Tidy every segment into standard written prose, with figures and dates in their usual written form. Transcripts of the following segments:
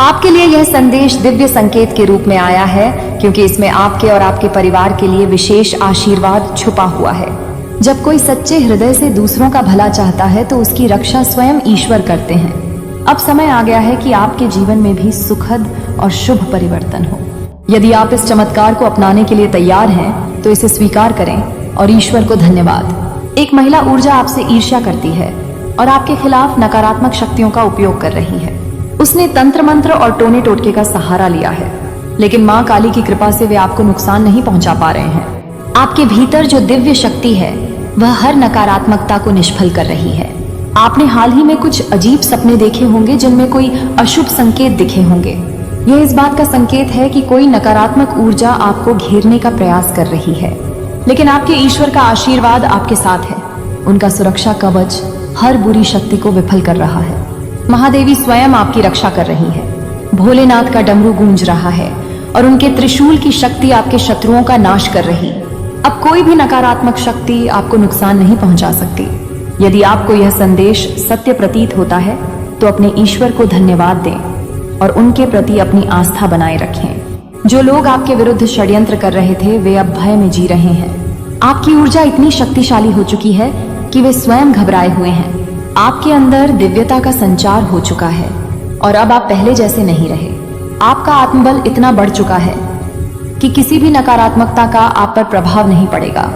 आपके लिए यह संदेश दिव्य संकेत के रूप में आया है, क्योंकि इसमें आपके और आपके परिवार के लिए विशेष आशीर्वाद छुपा हुआ है। जब कोई सच्चे हृदय से दूसरों का भला चाहता है तो उसकी रक्षा स्वयं ईश्वर करते हैं। अब समय आ गया है कि आपके जीवन में भी सुखद और शुभ परिवर्तन हो। यदि आप इस चमत्कार को अपनाने के लिए तैयार हैं, तो इसे स्वीकार करें और ईश्वर को धन्यवाद। एक महिला ऊर्जा आपसे ईर्ष्या करती है और आपके खिलाफ नकारात्मक शक्तियों का उपयोग कर रही है। उसने तंत्र मंत्र और टोने टोटके का सहारा लिया है, लेकिन माँ काली की कृपा से वे आपको नुकसान नहीं पहुंचा पा रहे हैं। आपके भीतर जो दिव्य शक्ति है वह हर नकारात्मकता को निष्फल कर रही है। आपने हाल ही में कुछ अजीब सपने देखे होंगे जिनमें कोई अशुभ संकेत दिखे होंगे। यह इस बात का संकेत है कि कोई नकारात्मक ऊर्जा आपको घेरने का प्रयास कर रही है, लेकिन आपके ईश्वर का आशीर्वाद आपके साथ है। उनका सुरक्षा कवच हर बुरी शक्ति को विफल कर रहा है। महादेवी स्वयं आपकी रक्षा कर रही है। भोलेनाथ का डमरू गूंज रहा है और उनके त्रिशूल की शक्ति आपके शत्रुओं का नाश कर रही। अब कोई भी नकारात्मक शक्ति आपको नुकसान नहीं पहुंचा सकती। यदि आपको यह संदेश सत्य प्रतीत होता है तो अपने ईश्वर को धन्यवाद दें और उनके प्रति अपनी आस्था बनाए रखें। जो लोग आपके विरुद्ध षड्यंत्र कर रहे थे वे अब भय में जी रहे हैं। आपकी ऊर्जा इतनी शक्तिशाली हो चुकी है कि वे स्वयं घबराए हुए हैं। आपके अंदर दिव्यता का संचार हो चुका है और अब आप पहले जैसे नहीं रहे। आपका आत्मबल इतना बढ़ चुका है कि किसी भी नकारात्मकता का आप पर प्रभाव नहीं पड़ेगा।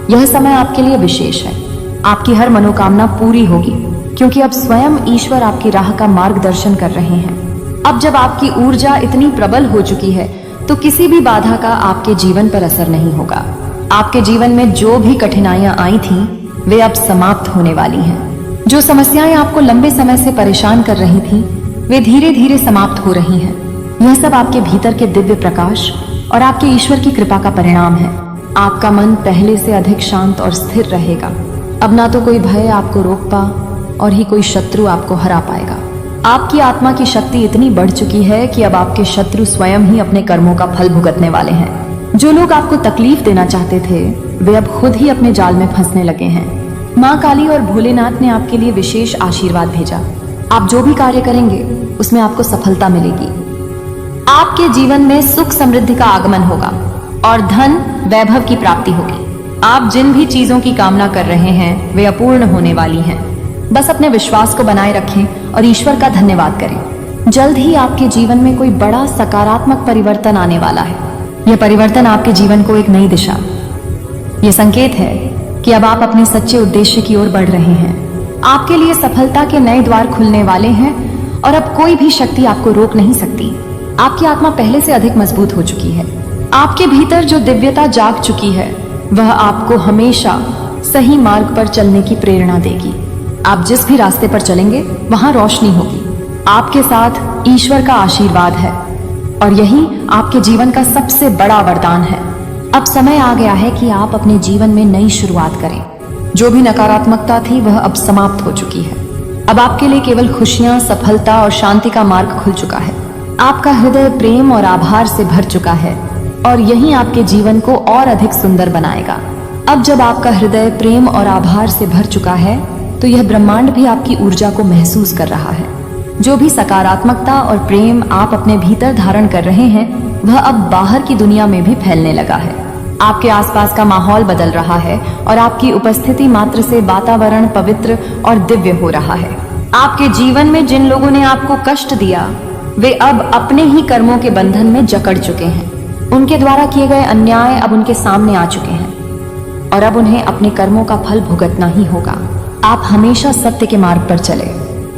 यह समय आपके लिए विशेष है। आपकी हर मनोकामना पूरी होगी, क्योंकि अब स्वयं ईश्वर आपकी राह का मार्गदर्शन कर रहे हैं। अब जब आपकी ऊर्जा इतनी प्रबल हो चुकी है तो किसी भी बाधा का आपके जीवन पर असर नहीं होगा। आपके जीवन में जो भी कठिनाइयां आई थीं, वे अब समाप्त होने वाली हैं। जो समस्याएं आपको लंबे समय से परेशान कर रही थीं, वे धीरे धीरे समाप्त हो रही हैं। यह सब आपके भीतर के दिव्य प्रकाश और आपके ईश्वर की कृपा का परिणाम है। आपका मन पहले से अधिक शांत और स्थिर रहेगा। अब ना तो कोई भय आपको रोक पा और ही कोई शत्रु आपको हरा पाएगा। आपकी आत्मा की शक्ति इतनी बढ़ चुकी है कि अब आपके शत्रु स्वयं ही अपने कर्मों का फल भुगतने वाले हैं। जो लोग आपको तकलीफ देना चाहते थे वे अब खुद ही अपने जाल में फंसने लगे हैं। माँ काली और भोलेनाथ ने आपके लिए विशेष आशीर्वाद भेजा। आप जो भी कार्य करेंगे उसमें आपको सफलता मिलेगी। आपके जीवन में सुख समृद्धि का आगमन होगा और धन वैभव की प्राप्ति होगी। आप जिन भी चीजों की कामना कर रहे हैं वे अपूर्ण होने वाली हैं। बस अपने विश्वास को बनाए रखें और ईश्वर का धन्यवाद करें। जल्द ही आपके जीवन में कोई बड़ा सकारात्मक परिवर्तन आने वाला है। यह परिवर्तन आपके जीवन को एक नई दिशा, यह संकेत है कि अब आप अपने सच्चे उद्देश्य की ओर बढ़ रहे हैं। आपके लिए सफलता के नए द्वार खुलने वाले हैं और अब कोई भी शक्ति आपको रोक नहीं सकती। आपकी आत्मा पहले से अधिक मजबूत हो चुकी है। आपके भीतर जो दिव्यता जाग चुकी है वह आपको हमेशा सही मार्ग पर चलने की प्रेरणा देगी। आप जिस भी रास्ते पर चलेंगे वहां रोशनी होगी। आपके साथ ईश्वर का आशीर्वाद है और यही आपके जीवन का सबसे बड़ा वरदान है। अब समय आ गया है कि आप अपने जीवन में नई शुरुआत करें। जो भी नकारात्मकता थी वह अब समाप्त हो चुकी है। अब आपके लिए केवल खुशियां, सफलता और शांति का मार्ग खुल चुका है। आपका हृदय प्रेम और आभार से भर चुका है और यही आपके जीवन को और अधिक सुंदर बनाएगा। अब जब आपका हृदय प्रेम और आभार से भर चुका है तो यह ब्रह्मांड भी आपकी ऊर्जा को महसूस कर रहा है। जो भी सकारात्मकता और प्रेम आप अपने भीतर धारण कर रहे हैं वह अब बाहर की दुनिया में भी फैलने लगा है। आपके आसपास का माहौल बदल रहा है और आपकी उपस्थिति मात्र से वातावरण पवित्र और दिव्य हो रहा है। आपके जीवन में जिन लोगों ने आपको कष्ट दिया वे अब अपने ही कर्मों के बंधन में जकड़ चुके हैं। उनके द्वारा किए गए अन्याय अब उनके सामने आ चुके हैं और अब उन्हें अपने कर्मों का फल भुगतना ही होगा। आप हमेशा सत्य के मार्ग पर चले,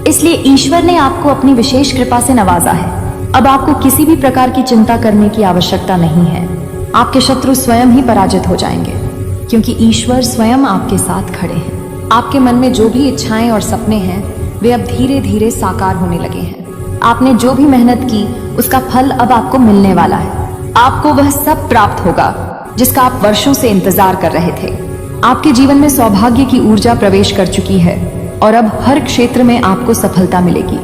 इसलिए ईश्वर ने आपको अपनी विशेष कृपा से नवाजा है। अब आपको किसी भी प्रकार की चिंता करने की आवश्यकता नहीं है। आपके शत्रु स्वयं ही पराजित हो जाएंगे, क्योंकि ईश्वर स्वयं आपके साथ खड़े हैं। आपके मन में जो भी इच्छाएं और सपने हैं वे अब धीरे धीरे साकार होने लगे हैं। आपने जो भी मेहनत की उसका फल अब आपको मिलने वाला है। आपको वह सब प्राप्त होगा जिसका आप वर्षों से इंतजार कर रहे थे। आपके जीवन में सौभाग्य की ऊर्जा प्रवेश कर चुकी है और अब हर क्षेत्र में आपको सफलता मिलेगी।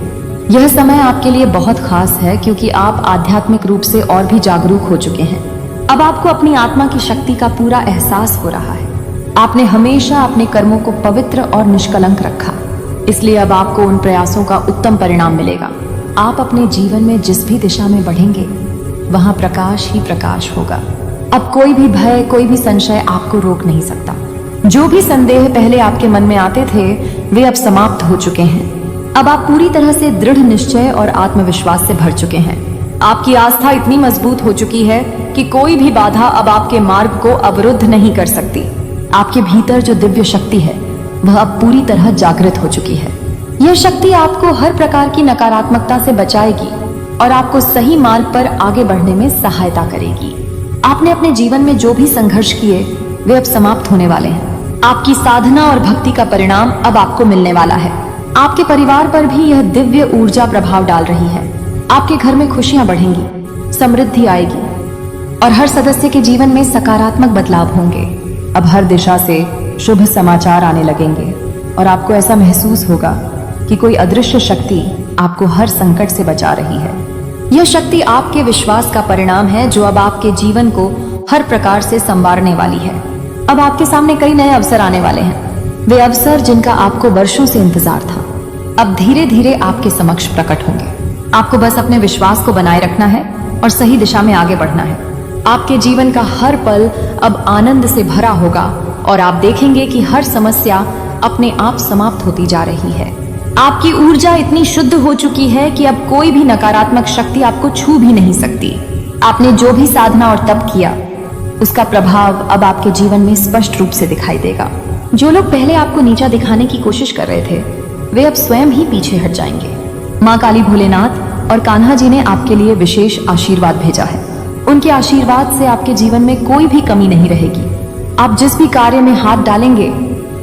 यह समय आपके लिए बहुत खास है, क्योंकि आप आध्यात्मिक रूप से और भी जागरूक हो चुके हैं। अब आपको अपनी आत्मा की शक्ति का पूरा एहसास हो रहा है। आपने हमेशा अपने कर्मों को पवित्र और निष्कलंक रखा, इसलिए अब आपको उन प्रयासों का उत्तम परिणाम मिलेगा। आप अपने जीवन में जिस भी दिशा में बढ़ेंगे वहां प्रकाश ही प्रकाश होगा। अब कोई भी भय, कोई भी संशय आपको रोक नहीं सकता। जो भी संदेह पहले आपके मन में आते थे वे अब समाप्त हो चुके हैं। अब आप पूरी तरह से दृढ़ निश्चय और आत्मविश्वास से भर चुके हैं। आपकी आस्था इतनी मजबूत हो चुकी है कि कोई भी बाधा अब आपके मार्ग को अवरुद्ध नहीं कर सकती। आपके भीतर जो दिव्य शक्ति है वह अब पूरी तरह जागृत हो चुकी है। यह शक्ति आपको हर प्रकार की नकारात्मकता से बचाएगी और आपको सही मार्ग पर आगे बढ़ने में सहायता करेगी। आपने अपने जीवन में जो भी संघर्ष किए वे अब समाप्त होने वाले हैं। आपकी साधना और भक्ति का परिणाम अब आपको मिलने वाला है। आपके परिवार पर भी यह दिव्य ऊर्जा प्रभाव डाल रही है। आपके घर में खुशियां बढ़ेंगी, समृद्धि आएगी और हर सदस्य के जीवन में सकारात्मक बदलाव होंगे। अब हर दिशा से शुभ समाचार आने लगेंगे और आपको ऐसा महसूस होगा कि कोई अदृश्य शक्ति आपको हर संकट से बचा रही है। यह शक्ति आपके विश्वास का परिणाम है जो अब आपके जीवन को हर प्रकार से संवारने वाली है। अब आपके सामने कई नए अवसर आने वाले हैं। वे अवसर जिनका आपको वर्षों से इंतजार था अब धीरे धीरे आपके समक्ष प्रकट होंगे। आपको बस अपने विश्वास को बनाए रखना है और सही दिशा में आगे बढ़ना है। आपके जीवन का हर पल अब आनंद से भरा होगा और आप देखेंगे कि हर समस्या अपने आप समाप्त होती जा रही है। आपकी ऊर्जा इतनी शुद्ध हो चुकी है कि अब कोई भी नकारात्मक शक्ति आपको छू भी नहीं सकती। आपने जो भी साधना और तप किया उसका प्रभाव अब आपके जीवन में स्पष्ट रूप से दिखाई देगा। जो लोग पहले आपको नीचा दिखाने की कोशिश कर रहे थे वे अब स्वयं ही पीछे हट जाएंगे। माँ काली, भोलेनाथ और कान्हा जी ने आपके लिए विशेष आशीर्वाद भेजा है। उनके आशीर्वाद से आपके जीवन में कोई भी कमी नहीं रहेगी। आप जिस भी कार्य में हाथ डालेंगे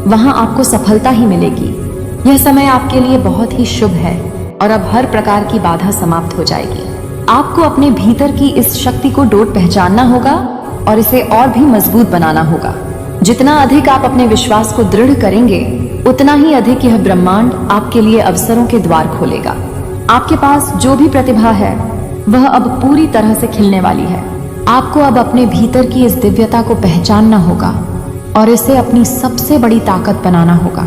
वहां आपको सफलता ही मिलेगी। यह समय आपके लिए बहुत ही शुभ है और अब हर प्रकार की बाधा समाप्त हो जाएगी। आपको अपने भीतर की इस शक्ति को डोट पहचानना होगा और इसे और भी मजबूत बनाना होगा। जितना अधिक आप अपने विश्वास को दृढ़ करेंगे उतना ही अधिक यह ब्रह्मांड आपके लिए अवसरों के द्वार खोलेगा। आपके पास जो भी प्रतिभा है वह अब पूरी तरह से खिलने वाली है। आपको अब अपने भीतर की इस दिव्यता को पहचानना होगा और इसे अपनी सबसे बड़ी ताकत बनाना होगा।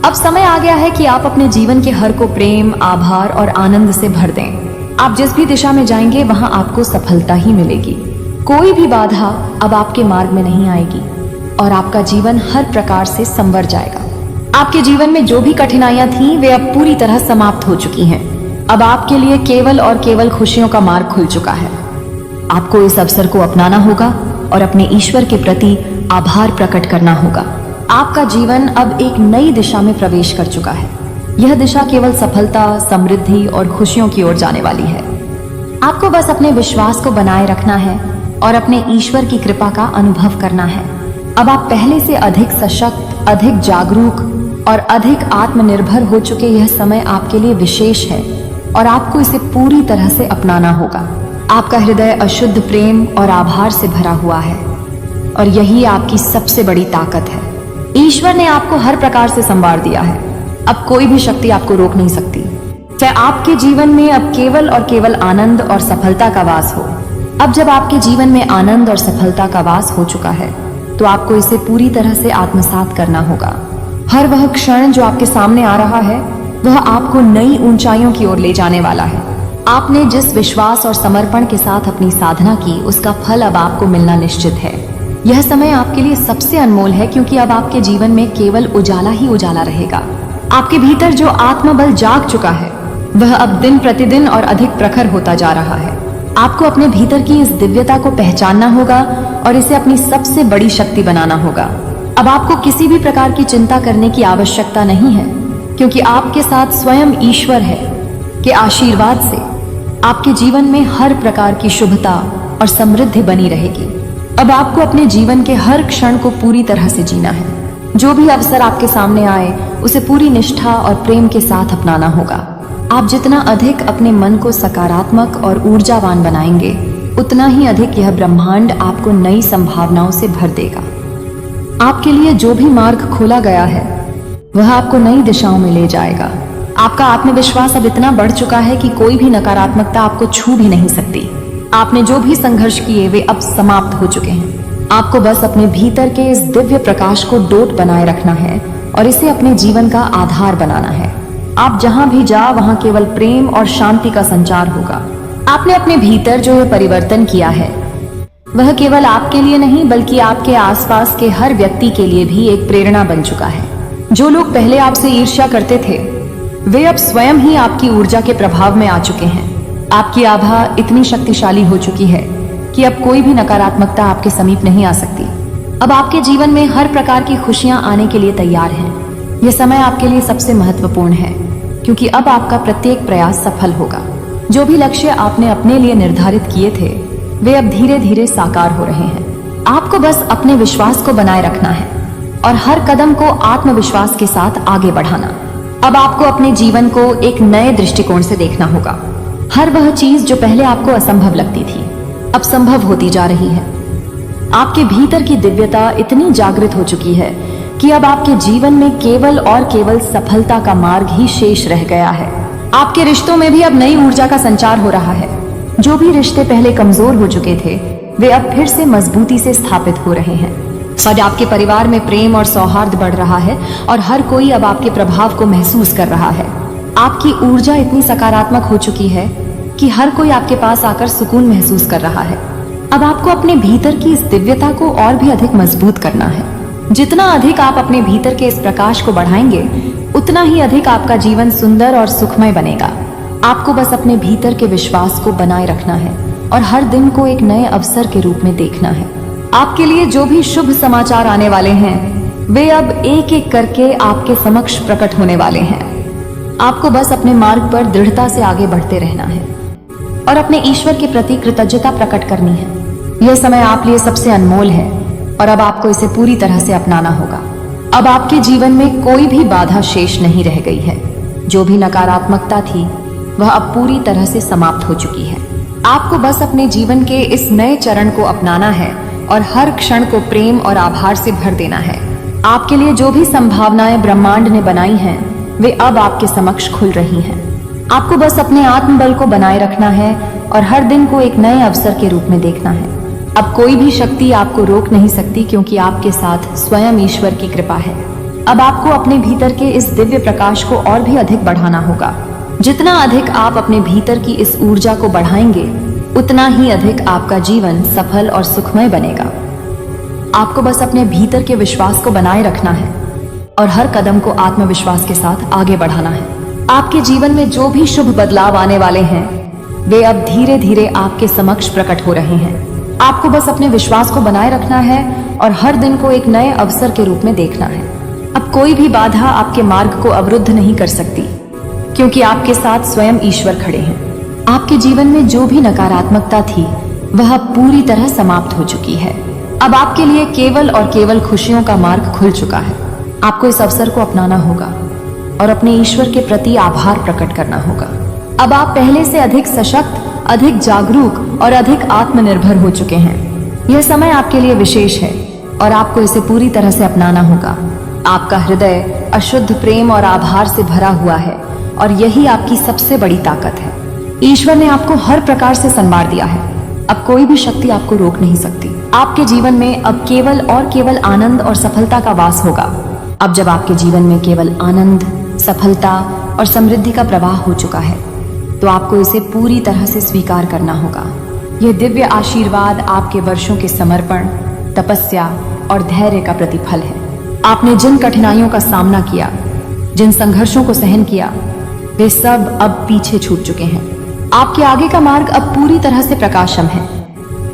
अब समय आ गया है कि आप अपने जीवन के हर को प्रेम, आभार और आनंद से भर दें। आप जिस भी दिशा में जाएंगे वहां आपको सफलता ही मिलेगी। कोई भी बाधा अब आपके मार्ग में नहीं आएगी और आपका जीवन हर प्रकार से संवर जाएगा। आपके जीवन में जो भी कठिनाइयां थीं वे अब पूरी तरह समाप्त हो चुकी हैं। अब आपके लिए केवल और केवल खुशियों का मार्ग खुल चुका है। आपको इस अवसर को अपनाना होगा और अपने ईश्वर के प्रति आभार प्रकट करना होगा। आपका जीवन अब एक नई दिशा में प्रवेश कर चुका है। यह दिशा केवल सफलता, समृद्धि और खुशियों की ओर जाने वाली है। आपको बस अपने विश्वास को बनाए रखना है और अपने ईश्वर की कृपा का अनुभव करना है। अब आप पहले से अधिक सशक्त, अधिक जागरूक और अधिक आत्मनिर्भर हो चुके। यह समय आपके लिए विशेष है और आपको इसे पूरी तरह से अपनाना होगा। आपका हृदय अशुद्ध प्रेम और आभार से भरा हुआ है और यही आपकी सबसे बड़ी ताकत है। ईश्वर ने आपको हर प्रकार से संवार दिया है। अब कोई भी शक्ति आपको रोक नहीं सकती। चाहे आपके जीवन में अब केवल और केवल आनंद और सफलता का वास हो। अब जब आपके जीवन में आनंद और सफलता का वास हो चुका है तो आपको इसे पूरी तरह से आत्मसात करना होगा। हर वह क्षण जो आपके सामने आ रहा है वह आपको नई ऊंचाइयों की ओर ले जाने वाला है। आपने जिस विश्वास और समर्पण के साथ अपनी साधना की उसका फल अब आपको मिलना निश्चित है। यह समय आपके लिए सबसे अनमोल है क्योंकि अब आपके जीवन में केवल उजाला ही उजाला रहेगा। आपके भीतर जो आत्मबल जाग चुका है वह अब दिन प्रतिदिन और अधिक प्रखर होता जा रहा है। आपको अपने भीतर की इस दिव्यता को पहचानना होगा और इसे अपनी सबसे बड़ी शक्ति बनाना होगा। अब आपको किसी भी प्रकार की चिंता करने की आवश्यकता नहीं है क्योंकि आपके साथ स्वयं ईश्वर है के आशीर्वाद से आपके जीवन में हर प्रकार की शुभता और समृद्धि बनी रहेगी। अब आपको अपने जीवन के हर क्षण को पूरी तरह से जीना है। जो भी अवसर आपके सामने आए उसे पूरी निष्ठा और प्रेम के साथ अपनाना होगा। आप जितना अधिक अपने मन को सकारात्मक और ऊर्जावान बनाएंगे उतना ही अधिक यह ब्रह्मांड आपको नई संभावनाओं से भर देगा। आपके लिए जो भी मार्ग खोला गया है वह आपको नई दिशाओं में ले जाएगा। आपका आत्मविश्वास अब इतना बढ़ चुका है कि कोई भी नकारात्मकता आपको छू भी नहीं सकती। आपने जो भी संघर्ष किए वे अब समाप्त हो चुके हैं। आपको बस अपने भीतर के इस दिव्य प्रकाश को डोट बनाए रखना है और इसे अपने जीवन का आधार बनाना है। आप जहां भी जा वहां केवल प्रेम और शांति का संचार होगा। आपने अपने भीतर जो ये परिवर्तन किया है वह केवल आपके लिए नहीं बल्कि आपके आसपास के हर व्यक्ति के लिए भी एक प्रेरणा बन चुका है। जो लोग पहले आपसे ईर्ष्या करते थे वे अब स्वयं ही आपकी ऊर्जा के प्रभाव में आ चुके हैं। आपकी आभा इतनी शक्तिशाली हो चुकी है कि अब कोई भी नकारात्मकता आपके समीप नहीं आ सकती। अब आपके जीवन में हर प्रकार की खुशियां आने के लिए तैयार हैं। यह समय आपके लिए सबसे महत्वपूर्ण है क्योंकि अब आपका प्रत्येक प्रयास सफल होगा। जो भी लक्ष्य आपने अपने लिए निर्धारित किए थे वे अब धीरे धीरे साकार हो रहे हैं। आपको बस अपने विश्वास को बनाए रखना है और हर कदम को आत्मविश्वास के साथ आगे बढ़ाना। अब आपको अपने जीवन को एक नए दृष्टिकोण से देखना होगा। हर वह चीज जो पहले आपको असंभव लगती थी अब संभव होती जा रही है। आपके भीतर की दिव्यता इतनी जागृत हो चुकी है कि अब आपके जीवन में केवल और केवल सफलता का मार्ग ही शेष रह गया है। आपके रिश्तों में भी अब नई ऊर्जा का संचार हो रहा है। जो भी रिश्ते पहले कमजोर हो चुके थे वे अब फिर से मजबूती से स्थापित हो रहे हैं। और आपके परिवार में प्रेम और सौहार्द बढ़ रहा है और हर कोई अब आपके प्रभाव को महसूस कर रहा है। आपकी ऊर्जा इतनी सकारात्मक हो चुकी है कि हर कोई आपके पास आकर सुकून महसूस कर रहा है। अब आपको अपने भीतर की इस दिव्यता को और भी अधिक मजबूत करना है। जितना अधिक आप अपने भीतर के इस प्रकाश को बढ़ाएंगे उतना ही अधिक आपका जीवन सुंदर और सुखमय बनेगा। आपको बस अपने भीतर के विश्वास को बनाए रखना है और हर दिन को एक नए अवसर के रूप में देखना है। आपके लिए जो भी शुभ समाचार आने वाले हैं वे अब एक एक करके आपके समक्ष प्रकट होने वाले हैं। आपको बस अपने मार्ग पर दृढ़ता से आगे बढ़ते रहना है और अपने ईश्वर के प्रति कृतज्ञता प्रकट करनी है। यह समय आप लिए सबसे अनमोल है और अब आपको इसे पूरी तरह से अपनाना होगा। अब आपके जीवन में कोई भी बाधा शेष नहीं रह गई है। जो भी नकारात्मकता थी वह अब पूरी तरह से समाप्त हो चुकी है। आपको बस अपने जीवन के इस नए चरण को अपनाना है और हर क्षण को प्रेम और आभार से भर देना है। आपके लिए जो भी संभावनाएं ब्रह्मांड ने बनाई हैं वे अब आपके समक्ष खुल रही हैं। आपको बस अपने आत्मबल को बनाए रखना है और हर दिन को एक नए अवसर के रूप में देखना है। अब कोई भी शक्ति आपको रोक नहीं सकती क्योंकि आपके साथ स्वयं ईश्वर की कृपा है। अब आपको अपने भीतर के इस दिव्य प्रकाश को और भी अधिक बढ़ाना होगा। जितना अधिक आप अपने भीतर की इस ऊर्जा को बढ़ाएंगे उतना ही अधिक आपका जीवन सफल और सुखमय बनेगा। आपको बस अपने भीतर के विश्वास को बनाए रखना है और हर कदम को आत्मविश्वास के साथ आगे बढ़ाना है। आपके जीवन में जो भी शुभ बदलाव आने वाले हैं वे अब धीरे धीरे आपके समक्ष प्रकट हो रहे हैं। आपको बस अपने विश्वास को बनाए रखना है और हर दिन को एक नए अवसर के रूप में देखना है। अब कोई भी बाधा आपके मार्ग को अवरुद्ध नहीं कर सकती क्योंकि आपके साथ स्वयं ईश्वर खड़े हैं। आपके जीवन में जो भी नकारात्मकता थी वह पूरी तरह समाप्त हो चुकी है। अब आपके लिए केवल और केवल खुशियों का मार्ग खुल चुका है। आपको इस अवसर को अपनाना होगा और अपने ईश्वर के प्रति आभार प्रकट करना होगा। अब आप पहले से अधिक सशक्त, अधिक जागरूक और अधिक आत्मनिर्भर हो चुके हैं। यह समय आपके लिए विशेष है और आपको इसे पूरी तरह से अपनाना होगा। आपका हृदय अशुद्ध प्रेम और आभार से भरा हुआ है और यही आपकी सबसे बड़ी ताकत है। ईश्वर ने आपको हर प्रकार से संवार दिया है। अब कोई भी शक्ति आपको रोक नहीं सकती। आपके जीवन में अब केवल और केवल आनंद और सफलता का वास होगा। अब जब आपके जीवन में केवल आनंद, सफलता और समृद्धि का प्रवाह हो चुका है तो आपको इसे पूरी तरह से स्वीकार करना होगा। यह दिव्य आशीर्वाद आपके वर्षों के समर्पण, तपस्या और धैर्य का प्रतिफल है। आपने जिन कठिनाइयों का सामना किया, जिन संघर्षों को सहन किया, वे सब अब पीछे छूट चुके हैं। आपके आगे का मार्ग अब पूरी तरह से प्रकाशम है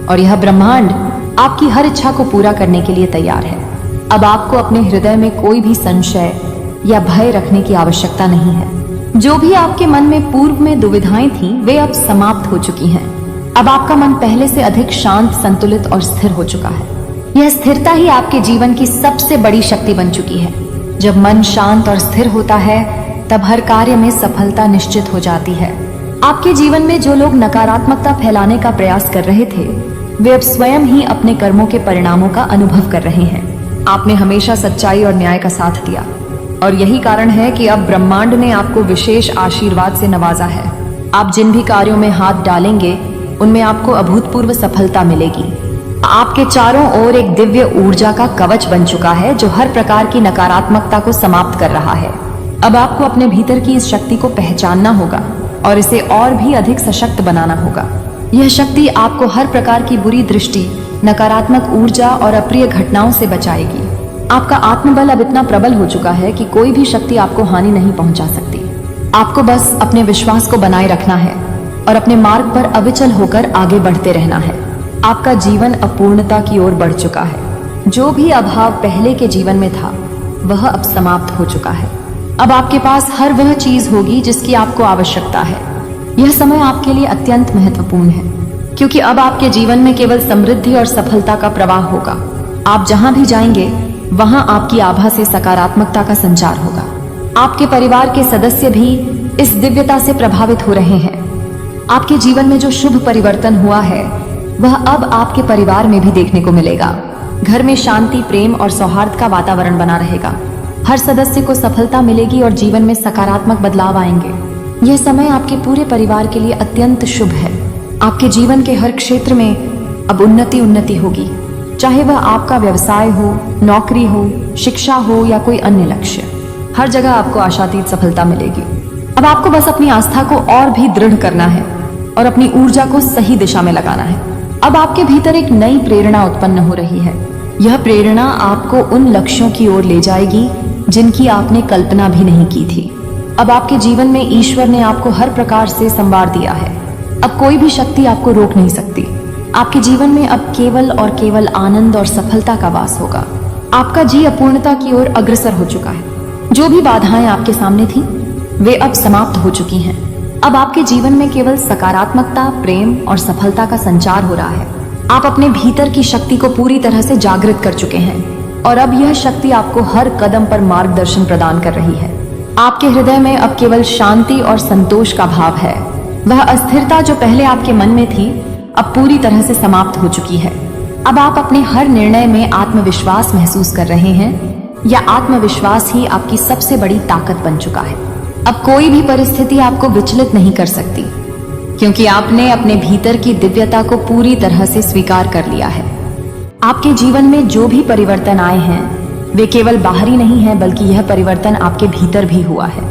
और यह ब्रह्मांड आपकी हर इच्छा को पूरा करने के लिए तैयार है। अब आपको अपने हृदय में कोई भी संशय या भय रखने की आवश्यकता नहीं है। जो भी आपके मन में पूर्व में दुविधाएं थीं, वे अब समाप्त हो चुकी हैं। अब आपका मन पहले से अधिक शांत, संतुलित और स्थिर हो चुका है। यह स्थिरता ही आपके जीवन की सबसे बड़ी शक्ति बन चुकी है। जब मन शांत और स्थिर होता है तब हर कार्य में सफलता निश्चित हो जाती है। आपके जीवन में जो लोग नकारात्मकता फैलाने का प्रयास कर रहे थे वे अब स्वयं ही अपने कर्मों के परिणामों का अनुभव कर रहे हैं। आपने हमेशा सच्चाई और न्याय का साथ दिया और यही कारण है कि अब ब्रह्मांड ने आपको विशेष आशीर्वाद से नवाजा है। आप जिन भी कार्यों में हाथ डालेंगे उनमें आपको अभूतपूर्व सफलता मिलेगी। आपके चारों ओर एक दिव्य ऊर्जा का कवच बन चुका है जो हर प्रकार की नकारात्मकता को समाप्त कर रहा है। अब आपको अपने भीतर की इस शक्ति को पहचानना होगा और इसे और भी अधिक सशक्त बनाना होगा। यह शक्ति आपको हर प्रकार की बुरी दृष्टि, नकारात्मक ऊर्जा और अप्रिय घटनाओं से बचाएगी। आपका आत्मबल अब इतना प्रबल हो चुका है कि कोई भी शक्ति आपको हानि नहीं पहुंचा सकती। आपको बस अपने विश्वास को बनाए रखना है और अपने मार्ग पर अविचल होकर आगे बढ़ते रहना है। आपका जीवन अपूर्णता की ओर बढ़ चुका है। जो भी अभाव पहले के जीवन में था वह अब समाप्त हो चुका है। अब आपके पास हर वह चीज होगी जिसकी आपको आवश्यकता है। यह समय आपके लिए अत्यंत महत्वपूर्ण है, क्योंकि अब आपके जीवन में केवल समृद्धि और सफलता का प्रवाह होगा। आप जहां भी जाएंगे वहां आपकी आभा से सकारात्मकता का संचार होगा। आपके परिवार के सदस्य भी इस दिव्यता से प्रभावित हो रहे हैं। आपके जीवन में जो शुभ परिवर्तन हुआ है वह अब आपके परिवार में भी देखने को मिलेगा। घर में शांति, प्रेम और सौहार्द का वातावरण बना रहेगा। हर सदस्य को सफलता मिलेगी और जीवन में सकारात्मक बदलाव आएंगे। यह समय आपके पूरे परिवार के लिए अत्यंत शुभ है। आपके जीवन के हर क्षेत्र में अब उन्नति होगी, चाहे वह आपका व्यवसाय हो, नौकरी हो, शिक्षा हो या कोई अन्य लक्ष्य। हर जगह आपको आशातीत सफलता मिलेगी। अब आपको बस अपनी आस्था को और भी दृढ़ करना है और अपनी ऊर्जा को सही दिशा में लगाना है। अब आपके भीतर एक नई प्रेरणा उत्पन्न हो रही है। यह प्रेरणा आपको उन लक्ष्यों की ओर ले जाएगी जिनकी आपने कल्पना भी नहीं की थी। अब आपके जीवन में ईश्वर ने आपको हर प्रकार से संवार दिया है। अब कोई भी शक्ति आपको रोक नहीं सकती। आपके जीवन में अब केवल और केवल आनंद और सफलता का वास होगा। आपका जी अपूर्णता की ओर अग्रसर हो चुका है। जो भी बाधाएं आपके सामने थी वे अब समाप्त हो चुकी हैं। अब आपके जीवन में केवल सकारात्मकता, प्रेम और सफलता का संचार हो रहा है। आप अपने भीतर की शक्ति को पूरी तरह से जागृत कर चुके हैं और अब यह शक्ति आपको हर कदम पर मार्गदर्शन प्रदान कर रही है। आपके हृदय में अब केवल शांति और संतोष का भाव है। वह अस्थिरता जो पहले आपके मन में थी अब पूरी तरह से समाप्त हो चुकी है। अब आप अपने हर निर्णय में आत्मविश्वास महसूस कर रहे हैं। यह आत्मविश्वास ही आपकी सबसे बड़ी ताकत बन चुका है। अब कोई भी परिस्थिति आपको विचलित नहीं कर सकती, क्योंकि आपने अपने भीतर की दिव्यता को पूरी तरह से स्वीकार कर लिया है। आपके जीवन में जो भी परिवर्तन आए हैं वे केवल बाहरी नहीं है, बल्कि यह परिवर्तन आपके भीतर भी हुआ है।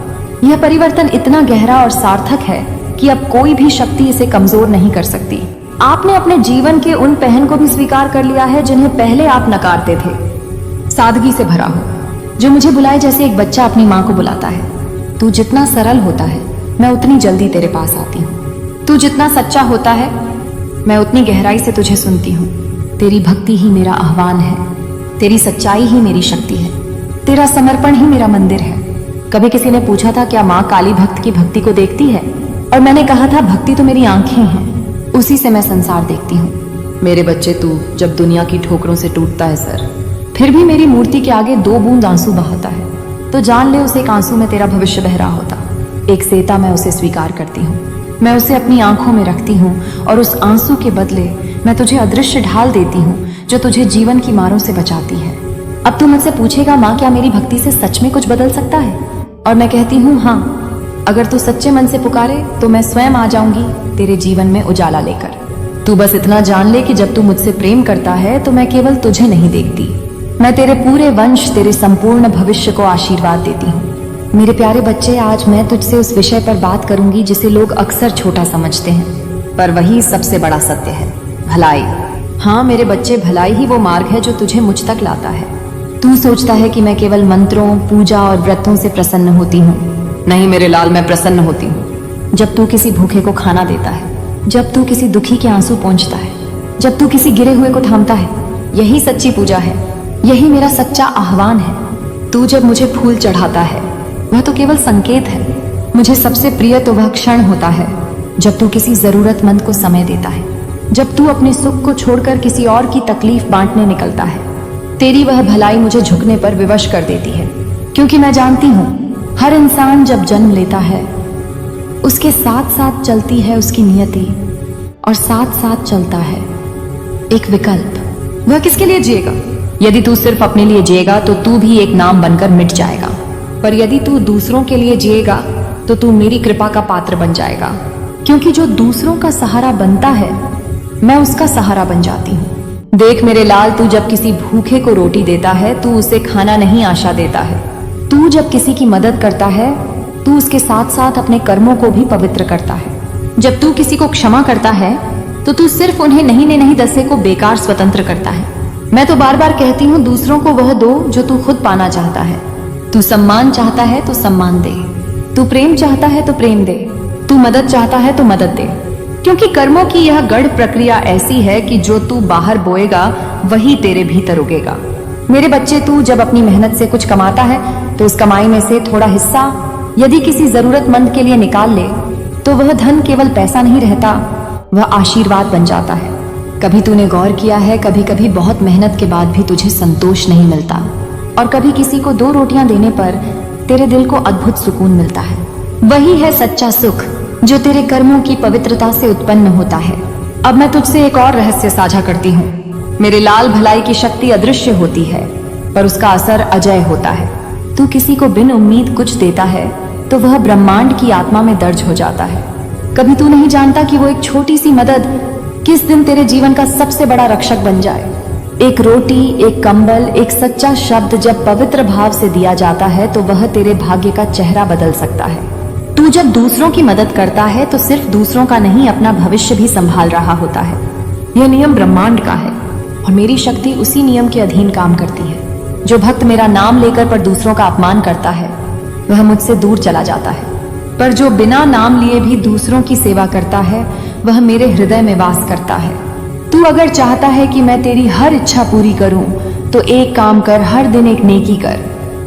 यह परिवर्तन इतना गहरा और सार्थक है कि अब कोई भी शक्ति इसे कमजोर नहीं कर सकती। आपने अपने जीवन के उन पहन को भी स्वीकार कर लिया है जिन्हें पहले आप नकारते थे। सादगी से भरा हो, जो मुझे बुलाए जैसे एक बच्चा अपनी माँ को बुलाता है। तू जितना सरल होता है मैं उतनी जल्दी तेरे पास आती हूँ। तू जितना सच्चा होता है मैं उतनी गहराई से तुझे सुनती हूँ। तेरी भक्ति ही मेरा आह्वान है, तेरी सच्चाई ही मेरी शक्ति है, तेरा समर्पण ही मेरा मंदिर है। कभी किसी ने पूछा था क्या माँ काली भक्त की भक्ति को देखती है, और मैंने कहा था भक्ति तो मेरी आंखें हैं, उसी से मैं संसार देखती हूँ। मेरे बच्चे, तू जब दुनिया की ठोकरों से टूटता है सर, फिर भी मेरी मूर्ति के आगे 2 बूंद आंसू बहाता है, तो जान ले उस एक आंसू में तेरा भविष्य बह रहा होता। एक सेता मैं उसे स्वीकार करती हूँ, मैं उसे अपनी आंखों में रखती हूँ और उस आंसू के बदले मैं तुझे अदृश्य ढाल देती हूँ जो तुझे जीवन की मारों से बचाती है। अब तू मुझसे पूछेगा माँ क्या मेरी भक्ति से सच में कुछ बदल सकता है, और मैं कहती हूँ हाँ, अगर तू सच्चे मन से पुकारे तो मैं स्वयं आ जाऊंगी तेरे जीवन में उजाला लेकर। तू बस इतना जान ले कि जब तू मुझसे प्रेम करता है तो मैं केवल तुझे नहीं देखती, मैं तेरे पूरे वंश, तेरे संपूर्ण भविष्य को आशीर्वाद देती हूँ। मेरे प्यारे बच्चे, आज मैं तुझसे उस विषय पर बात करूंगी जिसे लोग अक्सर छोटा समझते हैं, पर वही सबसे बड़ा सत्य है, भलाई। हाँ मेरे बच्चे, भलाई ही वो मार्ग है जो तुझे मुझ तक लाता है। तू सोचता है कि मैं केवल मंत्रों, पूजा और व्रतों से प्रसन्न होती हूँ। नहीं मेरे लाल, मैं प्रसन्न होती हूँ जब तू किसी भूखे को खाना देता है, जब तू किसी दुखी के आंसू पोंछता है, जब तू किसी गिरे हुए को थामता है। यही सच्ची पूजा है, यही मेरा सच्चा आह्वान है। तू जब मुझे फूल चढ़ाता है वह तो केवल संकेत है। मुझे सबसे प्रिय तो वह क्षण होता है जब तू किसी जरूरतमंद को समय देता है, जब तू अपने सुख को छोड़कर किसी और की तकलीफ बांटने निकलता है। तेरी वह भलाई मुझे झुकने पर विवश कर देती है, क्योंकि मैं जानती हूँ हर इंसान जब जन्म लेता है उसके साथ साथ चलती है उसकी नियति, और साथ साथ चलता है एक विकल्प। वह किसके लिए जिएगा? यदि तू सिर्फ अपने लिए जिएगा तो तू भी एक नाम बनकर मिट जाएगा, पर यदि तू दूसरों के लिए जिएगा तो तू मेरी कृपा का पात्र बन जाएगा। क्योंकि जो दूसरों का सहारा बनता है मैं उसका सहारा बन जाती हूँ। देख मेरे लाल, तू जब किसी भूखे को रोटी देता है तू उसे खाना नहीं आशा देता है, तू जब किसी की मदद करता है, तू उसके साथ साथ अपने कर्मों को भी पवित्र करता है। जब तू किसी को क्षमा करता है तो तू सिर्फ उन्हें नहीं ने नहीं दसे को बेकार स्वतंत्र करता है। मैं तो बार बार कहती हूँ, दूसरों को वह दो जो तू खुद पाना चाहता है। तू सम्मान चाहता है तो सम्मान दे, तू प्रेम चाहता है तो प्रेम दे, तू मदद चाहता है तो मदद दे। क्योंकि कर्मों की यह गढ़ प्रक्रिया ऐसी है कि जो तू बाहर बोएगा वही तेरे भीतर उगेगा। मेरे बच्चे, तू जब अपनी मेहनत से कुछ कमाता है तो उस कमाई में से थोड़ा हिस्सा यदि किसी जरूरतमंद के लिए निकाल ले तो वह धन केवल पैसा नहीं रहता, वह आशीर्वाद बन जाता है। कभी तूने गौर किया है, कभी कभी बहुत मेहनत के बाद भी तुझे संतोष नहीं मिलता, और कभी किसी को 2 रोटियां देने पर तेरे दिल को अद्भुत सुकून मिलता है। वही है सच्चा सुख जो तेरे कर्मों की पवित्रता से उत्पन्न होता है। अब मैं तुझसे एक और रहस्य साझा करती हूँ। मेरे लाल भलाई की शक्ति अदृश्य होती है पर उसका असर अजय होता है। तू किसी को बिन उम्मीद कुछ देता है तो वह ब्रह्मांड की आत्मा में दर्ज हो जाता है। कभी तू नहीं जानता कि वो एक छोटी सी मदद किस दिन तेरे जीवन का सबसे बड़ा रक्षक बन जाए। एक रोटी, एक कंबल, एक सच्चा शब्द जब पवित्र भाव से दिया जाता है तो वह तेरे भाग्य का चेहरा बदल सकता है। तू जब दूसरों की मदद करता है तो सिर्फ दूसरों का नहीं, अपना भविष्य भी संभाल रहा होता है। यह नियम ब्रह्मांड का है और मेरी शक्ति उसी नियम के अधीन काम करती है। जो भक्त मेरा नाम लेकर पर दूसरों का अपमान करता है वह मुझसे दूर चला जाता है, पर जो बिना नाम लिए भी दूसरों की सेवा करता है वह मेरे हृदय में वास करता है। तू अगर चाहता है कि मैं तेरी हर इच्छा पूरी करूं तो एक काम कर, हर दिन एक नेकी कर,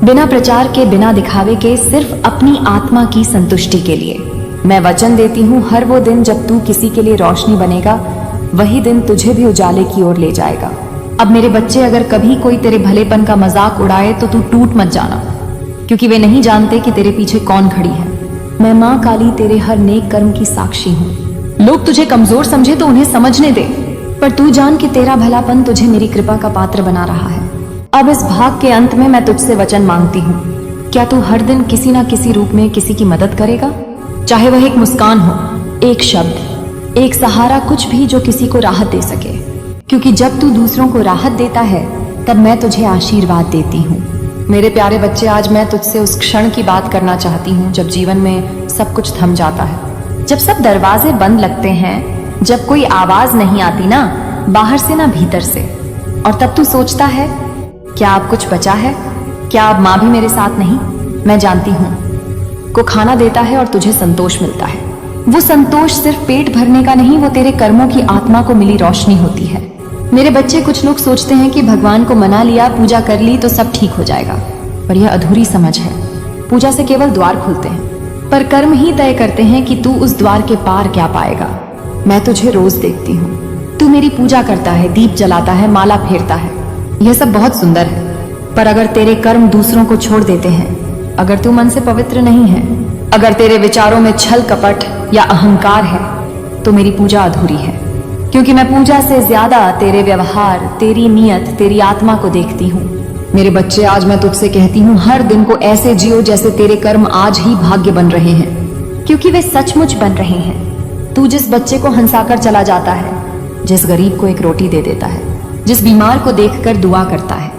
बिना प्रचार के, बिना दिखावे के, सिर्फ अपनी आत्मा की संतुष्टि के लिए। मैं वचन देती हूँ, हर वो दिन जब तू किसी के लिए रोशनी बनेगा वही दिन तुझे भी उजाले की ओर ले जाएगा। अब मेरे बच्चे, अगर कभी कोई तेरे भलेपन का मजाक उड़ाए तो तू टूट मत जाना, क्योंकि वे नहीं जानते कि तेरे पीछे कौन खड़ी है। मैं माँ काली तेरे हर नेक कर्म की साक्षी हूँ। लोग तुझे कमजोर समझे तो उन्हें समझने दे, पर तू जान कि तेरा भलापन तुझे मेरी कृपा का पात्र बना रहा है। अब इस भाग के अंत में मैं तुझसे वचन मांगती हूँ, क्या तू हर दिन किसी ना किसी रूप में किसी की मदद करेगा? चाहे वह एक मुस्कान हो, एक शब्द, एक सहारा, कुछ भी जो किसी को राहत दे सके। क्योंकि जब तू दूसरों को राहत देता है तब मैं तुझे आशीर्वाद देती हूँ। मेरे प्यारे बच्चे, आज मैं तुझसे उस क्षण की बात करना चाहती हूँ जब जीवन में सब कुछ थम जाता है, जब सब दरवाजे बंद लगते हैं, जब कोई आवाज नहीं आती ना बाहर से ना भीतर से, और तब तू सोचता है क्या अब कुछ बचा है? क्या अब माँ भी मेरे साथ नहीं? मैं जानती हूँ को खाना देता है और तुझे संतोष मिलता है। वो संतोष सिर्फ पेट भरने का नहीं, वो तेरे कर्मों की आत्मा को मिली रोशनी होती है। मेरे बच्चे, कुछ लोग सोचते हैं कि भगवान को मना लिया, पूजा कर ली तो सब ठीक हो जाएगा, पर यह अधूरी समझ है। पूजा से केवल द्वार खुलते हैं, पर कर्म ही तय करते हैं कि तू उस द्वार के पार क्या पाएगा। मैं तुझे रोज देखती हूँ, तू मेरी पूजा करता है, दीप जलाता है, माला फेरता है, यह सब बहुत सुंदर है। पर अगर तेरे कर्म दूसरों को छोड़ देते हैं, अगर तू मन से पवित्र नहीं है, अगर तेरे विचारों में छल कपट या अहंकार है, तो मेरी पूजा अधूरी है। क्योंकि मैं पूजा से ज्यादा तेरे व्यवहार, तेरी नीयत, तेरी आत्मा को देखती हूँ। मेरे बच्चे, आज मैं तुझसे कहती हूँ, हर दिन को ऐसे जियो जैसे तेरे कर्म आज ही भाग्य बन रहे हैं, क्योंकि वे सचमुच बन रहे हैं। तू जिस बच्चे को हंसाकर चला जाता है, जिस गरीब को एक रोटी दे देता है, जिस बीमार को देखकर दुआ करता है,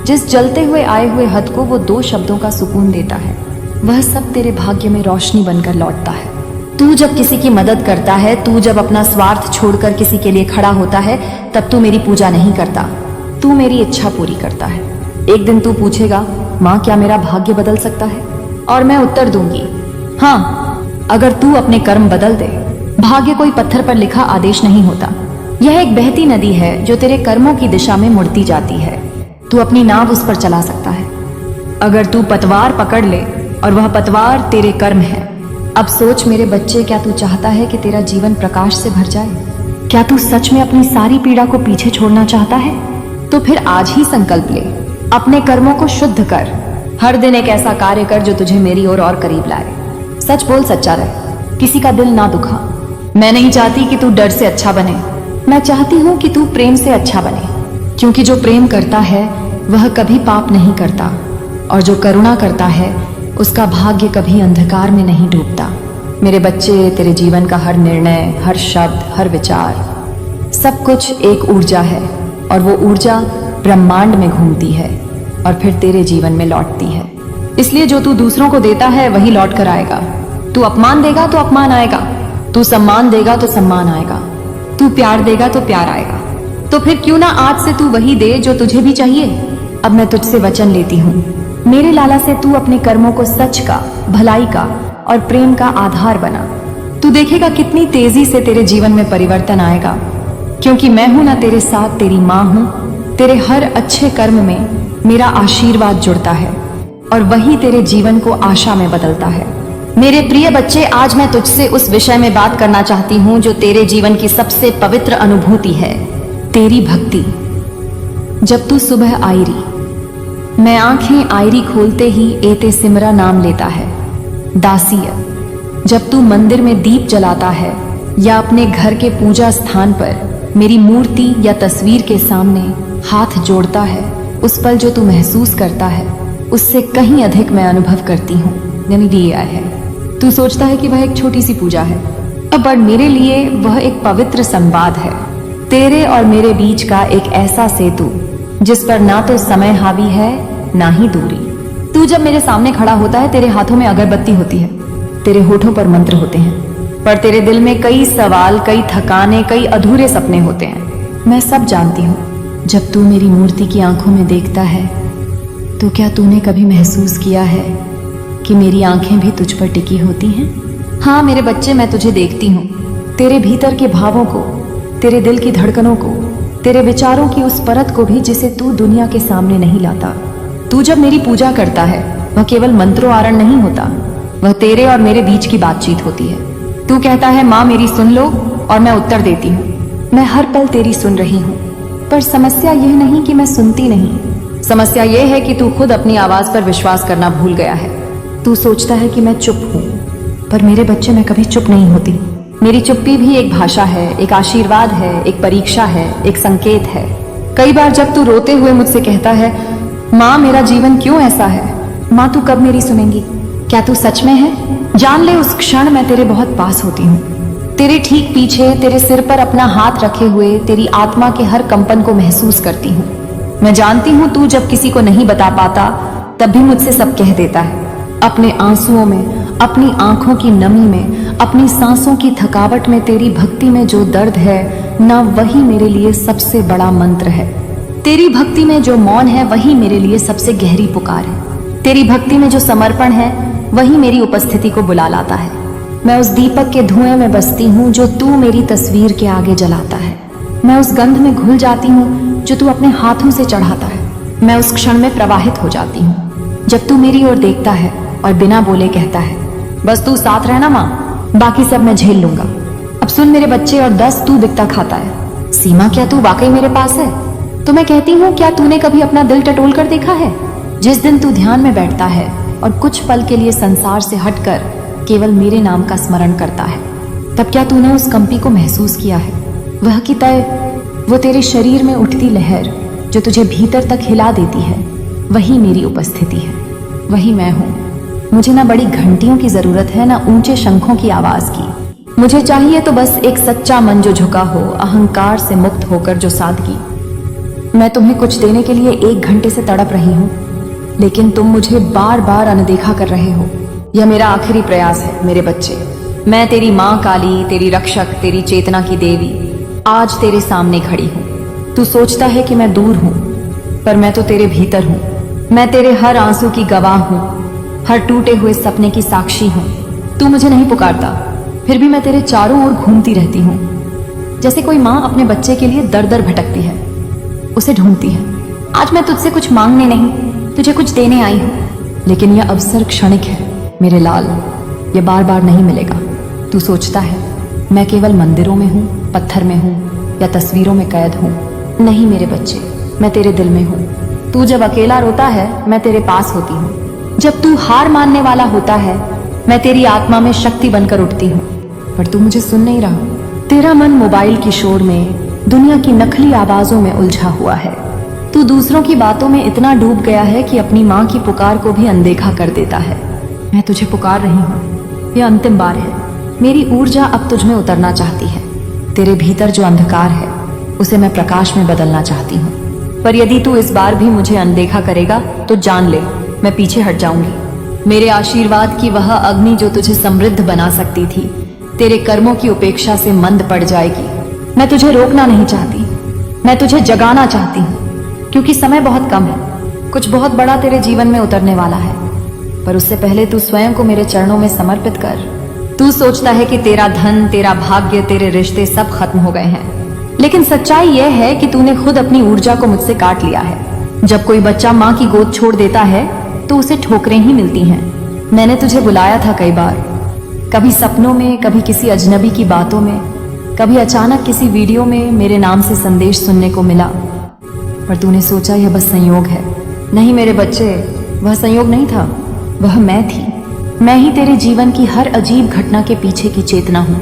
जिस जलते हुए आए हुए हद को वो 2 शब्दों का सुकून देता है, वह सब तेरे भाग्य में रोशनी बनकर लौटता है। तू जब किसी की मदद करता है, तू जब अपना स्वार्थ छोड़कर किसी के लिए खड़ा होता है, तब तू मेरी पूजा नहीं करता, तू मेरी इच्छा पूरी करता है। एक दिन तू पूछेगा, माँ क्या मेरा भाग्य बदल सकता है? और मैं उत्तर दूंगी, हाँ, अगर तू अपने कर्म बदल दे। भाग्य कोई पत्थर पर लिखा आदेश नहीं होता, यह एक बहती नदी है जो तेरे कर्मों की दिशा में मुड़ती जाती है। तू अपनी नाव उस पर चला सकता है, अगर तू पतवार पकड़ ले और वह पतवार तेरे कर्म है। अब सोच मेरे बच्चे, क्या तू चाहता है कि तेरा जीवन प्रकाश से भर जाए? क्या तू सच में अपनी सारी पीड़ा को पीछे छोड़ना चाहता है? तो फिर आज ही संकल्प ले, अपने कर्मों को शुद्ध कर। हर दिन एक ऐसा कार्य कर जो तुझे मेरी ओर और करीब लाए। सच बोल, सच्चा रह, किसी का दिल ना दुखा। मैं नहीं चाहती कि तू डर से अच्छा बने, मैं चाहती हूँ कि तू प्रेम से अच्छा बने। क्योंकि जो प्रेम करता है वह कभी पाप नहीं करता, और जो करुणा करता है उसका भाग्य कभी अंधकार में नहीं डूबता। मेरे बच्चे, तेरे जीवन का हर निर्णय, हर शब्द, हर विचार, सब कुछ एक ऊर्जा है, और वो ऊर्जा ब्रह्मांड में घूमती है और फिर तेरे जीवन में लौटती है। इसलिए जो तू दूसरों को देता है वही लौट कर आएगा। तू अपमान देगा तो अपमान आएगा, तू सम्मान देगा तो सम्मान आएगा, तू प्यार देगा तो प्यार आएगा। तो फिर क्यों ना आज से तू वही दे जो तुझे भी चाहिए। अब मैं तुझसे वचन लेती हूँ, मेरे लाला से तू अपने कर्मों को सच का, भलाई का और प्रेम का आधार बना। तू देखेगा कितनी तेजी से तेरे जीवन में परिवर्तन आएगा, क्योंकि मैं हूं ना तेरे साथ, तेरी माँ हूं। तेरे हर अच्छे कर्म में मेरा आशीर्वाद जुड़ता है और वही तेरे जीवन को आशा में बदलता है। मेरे प्रिय बच्चे, आज मैं तुझसे उस विषय में बात करना चाहती हूँ जो तेरे जीवन की सबसे पवित्र अनुभूति है, तेरी भक्ति। जब तू सुबह आयरी, मैं आंखें आयरी खोलते ही एते सिमरा नाम लेता है। दासिय, जब तू मंदिर में दीप जलाता है या अपने घर के पूजा स्थान पर मेरी मूर्ति या तस्वीर के सामने हाथ जोड़ता है, उस पल जो तू महसूस करता है उससे कहीं अधिक मैं अनुभव करती हूँ, यानी दिया है। तू सोचता है कि वह एक छोटी सी पूजा है, अब पर मेरे लिए वह एक पवित्र संवाद है, तेरे और मेरे बीच का एक ऐसा सेतु जिस पर ना तो समय हावी है ना ही दूरी। तू जब मेरे सामने खड़ा होता है, तेरे हाथों में अगरबत्ती होती है, तेरे होठों पर मंत्र होते हैं, पर तेरे दिल में कई सवाल, कई थकाने, कई अधूरे सपने होते हैं। मैं सब जानती हूँ। जब तू मेरी मूर्ति की आंखों में देखता है तो क्या तूने कभी महसूस किया है कि मेरी आंखें भी तुझ पर टिकी होती हैं? हाँ मेरे बच्चे, मैं तुझे देखती हूँ, तेरे भीतर के भावों को, तेरे दिल की धड़कनों को, तेरे विचारों की उस परत को भी जिसे तू दुनिया के सामने नहीं लाता। तू जब मेरी पूजा करता है वह केवल मंत्रोच्चारण नहीं होता, वह तेरे और मेरे बीच की बातचीत होती है। तू कहता है माँ मेरी सुन लो, और मैं उत्तर देती हूँ मैं हर पल तेरी सुन रही हूँ। पर समस्या यह नहीं कि मैं सुनती नहीं, समस्या यह है कि तू खुद अपनी आवाज पर विश्वास करना भूल गया है। तू सोचता है कि मैं चुप हूँ, पर मेरे बच्चे मैं कभी चुप नहीं होती। मेरी चुप्पी भी एक भाषा है, एक आशीर्वाद है, एक परीक्षा है, एक संकेत है। कई बार जब तू रोते हुए मुझसे कहता है माँ मेरा जीवन क्यों ऐसा है, माँ तू कब मेरी सुनेंगी, क्या तू सच में है? जान ले उस क्षण मैं तेरे बहुत पास होती हूँ, तेरे ठीक पीछे, तेरे सिर पर अपना हाथ रखे हुए तेरी आत्मा के हर कंपन को महसूस करती हूँ। मैं जानती हूँ तू जब किसी को नहीं बता पाता तब भी मुझसे सब कह देता है, अपने आंसुओं में, अपनी आंखों की नमी में, अपनी सांसों की थकावट में। तेरी भक्ति में जो दर्द है ना, वही मेरे लिए सबसे बड़ा मंत्र है। तेरी भक्ति में जो मौन है वही मेरे लिए सबसे गहरी पुकार है। तेरी भक्ति में जो समर्पण है वही मेरी उपस्थिति को बुला लाता है। मैं उस दीपक के धुएं में बसती हूँ जो तू मेरी तस्वीर के आगे जलाता है। मैं उस गंध में घुल जाती हूँ जो तू अपने हाथों से चढ़ाता है। मैं उस क्षण में प्रवाहित हो जाती हूँ जब तू मेरी ओर देखता है और बिना बोले कहता है बस तू साथ रहना माँ, बाकी सब मैं झेल लूंगा। अब सुन मेरे बच्चे, और 10 तू बिकता खाता है। सीमा, क्या तू वाकई मेरे पास है? तो मैं कहती हूँ, क्या तूने कभी अपना दिल टटोल कर देखा है? जिस दिन तू ध्यान में बैठता है और कुछ पल के लिए संसार से हटकर केवल मेरे नाम का स्मरण करता है, तब क्या तूने उस कंपी को महसूस किया है? वह की तय, वो तेरे शरीर में उठती लहर जो तुझे भीतर तक हिला देती है, वही मेरी उपस्थिति है, वही मैं हूँ। मुझे ना बड़ी घंटियों की जरूरत है, ना ऊंचे शंखों की आवाज की। मुझे चाहिए तो बस एक सच्चा मन जो झुका हो, अहंकार से मुक्त होकर जो सादगी। मैं तुम्हें कुछ देने के लिए 1 घंटे से तड़प रही हूँ, लेकिन तुम मुझे बार बार अनदेखा कर रहे हो। यह मेरा आखिरी प्रयास है मेरे बच्चे। मैं तेरी माँ काली, तेरी रक्षक, तेरी चेतना की देवी आज तेरे सामने खड़ी हूँ। तू सोचता है कि मैं दूर हूँ, पर मैं तो तेरे भीतर हूँ। मैं तेरे हर आंसू की गवाह हूँ, हर टूटे हुए सपने की साक्षी हूँ। तू मुझे नहीं पुकारता, फिर भी मैं तेरे चारों ओर घूमती रहती हूँ, जैसे कोई माँ अपने बच्चे के लिए दर दर भटकती है, उसे ढूंढती है। आज मैं तुझसे कुछ मांगने नहीं, तुझे कुछ देने आई हूँ, लेकिन यह अवसर क्षणिक है मेरे लाल, यह बार बार नहीं मिलेगा। तू सोचता है मैं केवल मंदिरों में हूँ, पत्थर में हूँ या तस्वीरों में कैद हूँ। नहीं मेरे बच्चे, मैं तेरे दिल में हूँ। तू जब अकेला रोता है मैं तेरे पास होती हूँ, जब तू हार मानने वाला होता है मैं तेरी आत्मा में शक्ति बनकर उठती हूँ। पर तू मुझे सुन नहीं रहा। तेरा मन मोबाइल की शोर में, दुनिया की नकली आवाजों में उलझा हुआ है। तू दूसरों की बातों में इतना डूब गया है कि अपनी माँ की पुकार को भी अनदेखा कर देता है। मैं तुझे पुकार रही हूँ, यह अंतिम बार है। मेरी ऊर्जा अब तुझ में उतरना चाहती है। तेरे भीतर जो अंधकार है उसे मैं प्रकाश में बदलना चाहती हूँ। पर यदि तू इस बार भी मुझे अनदेखा करेगा तो जान ले मैं पीछे हट जाऊंगी। मेरे आशीर्वाद की वह अग्नि जो तुझे समृद्ध बना सकती थी, तेरे कर्मों की उपेक्षा से मंद पड़ जाएगी। मैं तुझे रोकना नहीं चाहती, मैं तुझे जगाना चाहती हूँ, क्योंकि समय बहुत कम है। कुछ बहुत बड़ा तेरे जीवन में उतरने वाला है, पर उससे पहले तू स्वयं को मेरे चरणों में समर्पित कर। तू सोचता है कि तेरा धन, तेरा भाग्य, तेरे रिश्ते सब खत्म हो गए हैं, लेकिन सच्चाई यह है कि तूने खुद अपनी ऊर्जा को मुझसे काट लिया है। जब कोई बच्चा माँ की गोद छोड़ देता है तो उसे ठोकरें ही मिलती हैं। मैंने तुझे बुलाया था कई बार, कभी सपनों में, कभी किसी अजनबी की बातों में, कभी अचानक किसी वीडियो में मेरे नाम से संदेश सुनने को मिला, पर तूने सोचा यह बस संयोग है। नहीं मेरे बच्चे, वह संयोग नहीं था, वह मैं थी। मैं ही तेरे जीवन की हर अजीब घटना के पीछे की चेतना हूँ।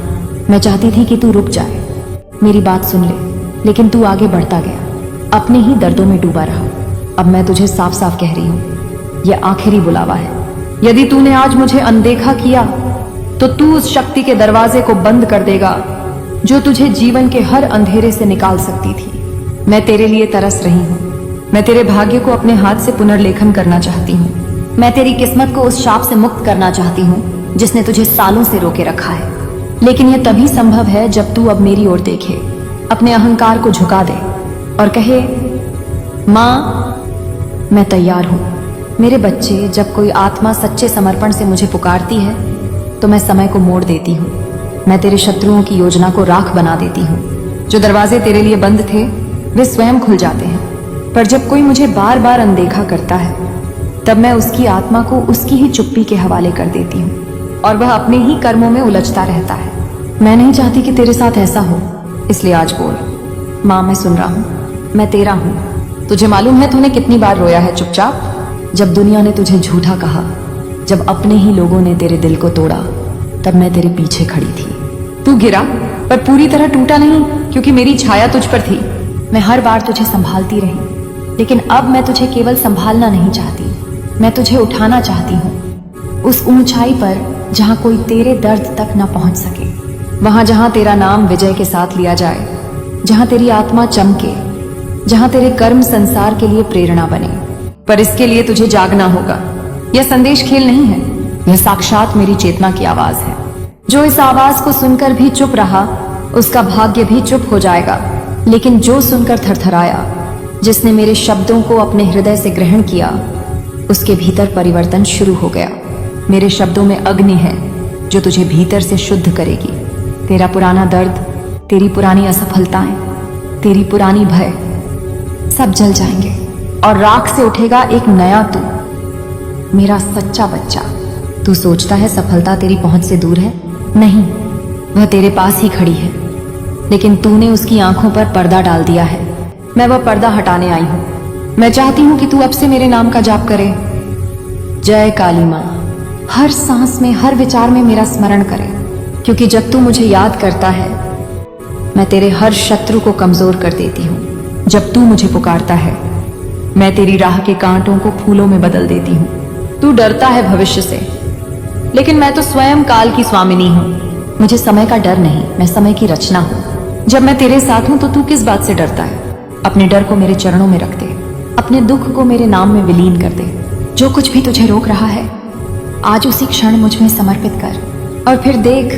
मैं चाहती थी कि तू रुक जाए, मेरी बात सुन ले, लेकिन तू आगे बढ़ता गया, अपने ही दर्दों में डूबा रहा। अब मैं तुझे साफ साफ कह रही हूँ, यह आखिरी बुलावा है। यदि तूने आज मुझे अनदेखा किया तो तू उस शक्ति के दरवाजे को बंद कर देगा जो तुझे जीवन के हर अंधेरे से निकाल सकती थी। मैं तेरे लिए तरस रही हूँ। मैं तेरे भाग्य को अपने हाथ से पुनर्लेखन करना चाहती हूँ। मैं तेरी किस्मत को उस शाप से मुक्त करना चाहती हूँ जिसने तुझे सालों से रोके रखा है। लेकिन यह तभी संभव है जब तू अब मेरी ओर देखे, अपने अहंकार को झुका दे और कहे, माँ मैं तैयार हूँ। मेरे बच्चे, जब कोई आत्मा सच्चे समर्पण से मुझे पुकारती है तो मैं समय को मोड़ देती हूँ। मैं तेरे शत्रुओं की योजना को राख बना देती हूँ। जो दरवाजे तेरे लिए बंद थे वे स्वयं खुल जाते हैं। पर जब कोई मुझे बार बार अनदेखा करता है तब मैं उसकी आत्मा को उसकी ही चुप्पी के हवाले कर देती हूँ और वह अपने ही कर्मों में उलझता रहता है। मैं नहीं चाहती कि तेरे साथ ऐसा हो, इसलिए आज बोल, माँ मैं सुन रहा हूँ, मैं तेरा हूँ। तुझे मालूम है तूने कितनी बार रोया है चुपचाप? जब दुनिया ने तुझे झूठा कहा, जब अपने ही लोगों ने तेरे दिल को तोड़ा, तब मैं तेरे पीछे खड़ी थी। तू गिरा पर पूरी तरह टूटा नहीं, क्योंकि मेरी छाया तुझ पर थी। मैं हर बार तुझे संभालती रही, लेकिन अब मैं तुझे केवल संभालना नहीं चाहती, मैं तुझे उठाना चाहती हूँ उस ऊंचाई पर जहाँ कोई तेरे दर्द तक न पहुँच सके। वहाँ जहाँ तेरा नाम विजय के साथ लिया जाए, जहाँ तेरी आत्मा चमके, जहाँ तेरे कर्म संसार के लिए प्रेरणा बने। पर इसके लिए तुझे जागना होगा। यह संदेश खेल नहीं है, यह साक्षात मेरी चेतना की आवाज है। जो इस आवाज को सुनकर भी चुप रहा उसका भाग्य भी चुप हो जाएगा, लेकिन जो सुनकर थरथराया, जिसने मेरे शब्दों को अपने हृदय से ग्रहण किया, उसके भीतर परिवर्तन शुरू हो गया। मेरे शब्दों में अग्नि है जो तुझे भीतर से शुद्ध करेगी। तेरा पुराना दर्द, तेरी पुरानी असफलताएं, तेरी पुरानी भय सब जल जाएंगे और राख से उठेगा एक नया तू, मेरा सच्चा बच्चा। तू सोचता है सफलता तेरी पहुंच से दूर है? नहीं, वह तेरे पास ही खड़ी है, लेकिन तूने उसकी आंखों पर पर्दा डाल दिया है। मैं वह पर्दा हटाने आई हूं। मैं चाहती हूं कि तू अब से मेरे नाम का जाप करे। जय काली मां। हर सांस में, हर विचार में मेरा स्मरण करे, क्योंकि जब तू मुझे याद करता है मैं तेरे हर शत्रु को कमजोर कर देती हूँ। जब तू मुझे पुकारता है मैं तेरी राह के कांटों को फूलों में बदल देती हूँ। तू डरता है भविष्य से, लेकिन मैं तो स्वयं काल की स्वामिनी हूँ। मुझे समय का डर नहीं, मैं समय की रचना हूँ। जब मैं तेरे साथ हूँ तो तू किस बात से डरता है? अपने डर को मेरे चरणों में रख दे, अपने दुख को मेरे नाम में विलीन कर दे। जो कुछ भी तुझे रोक रहा है आज उसी क्षण मुझ में समर्पित कर, और फिर देख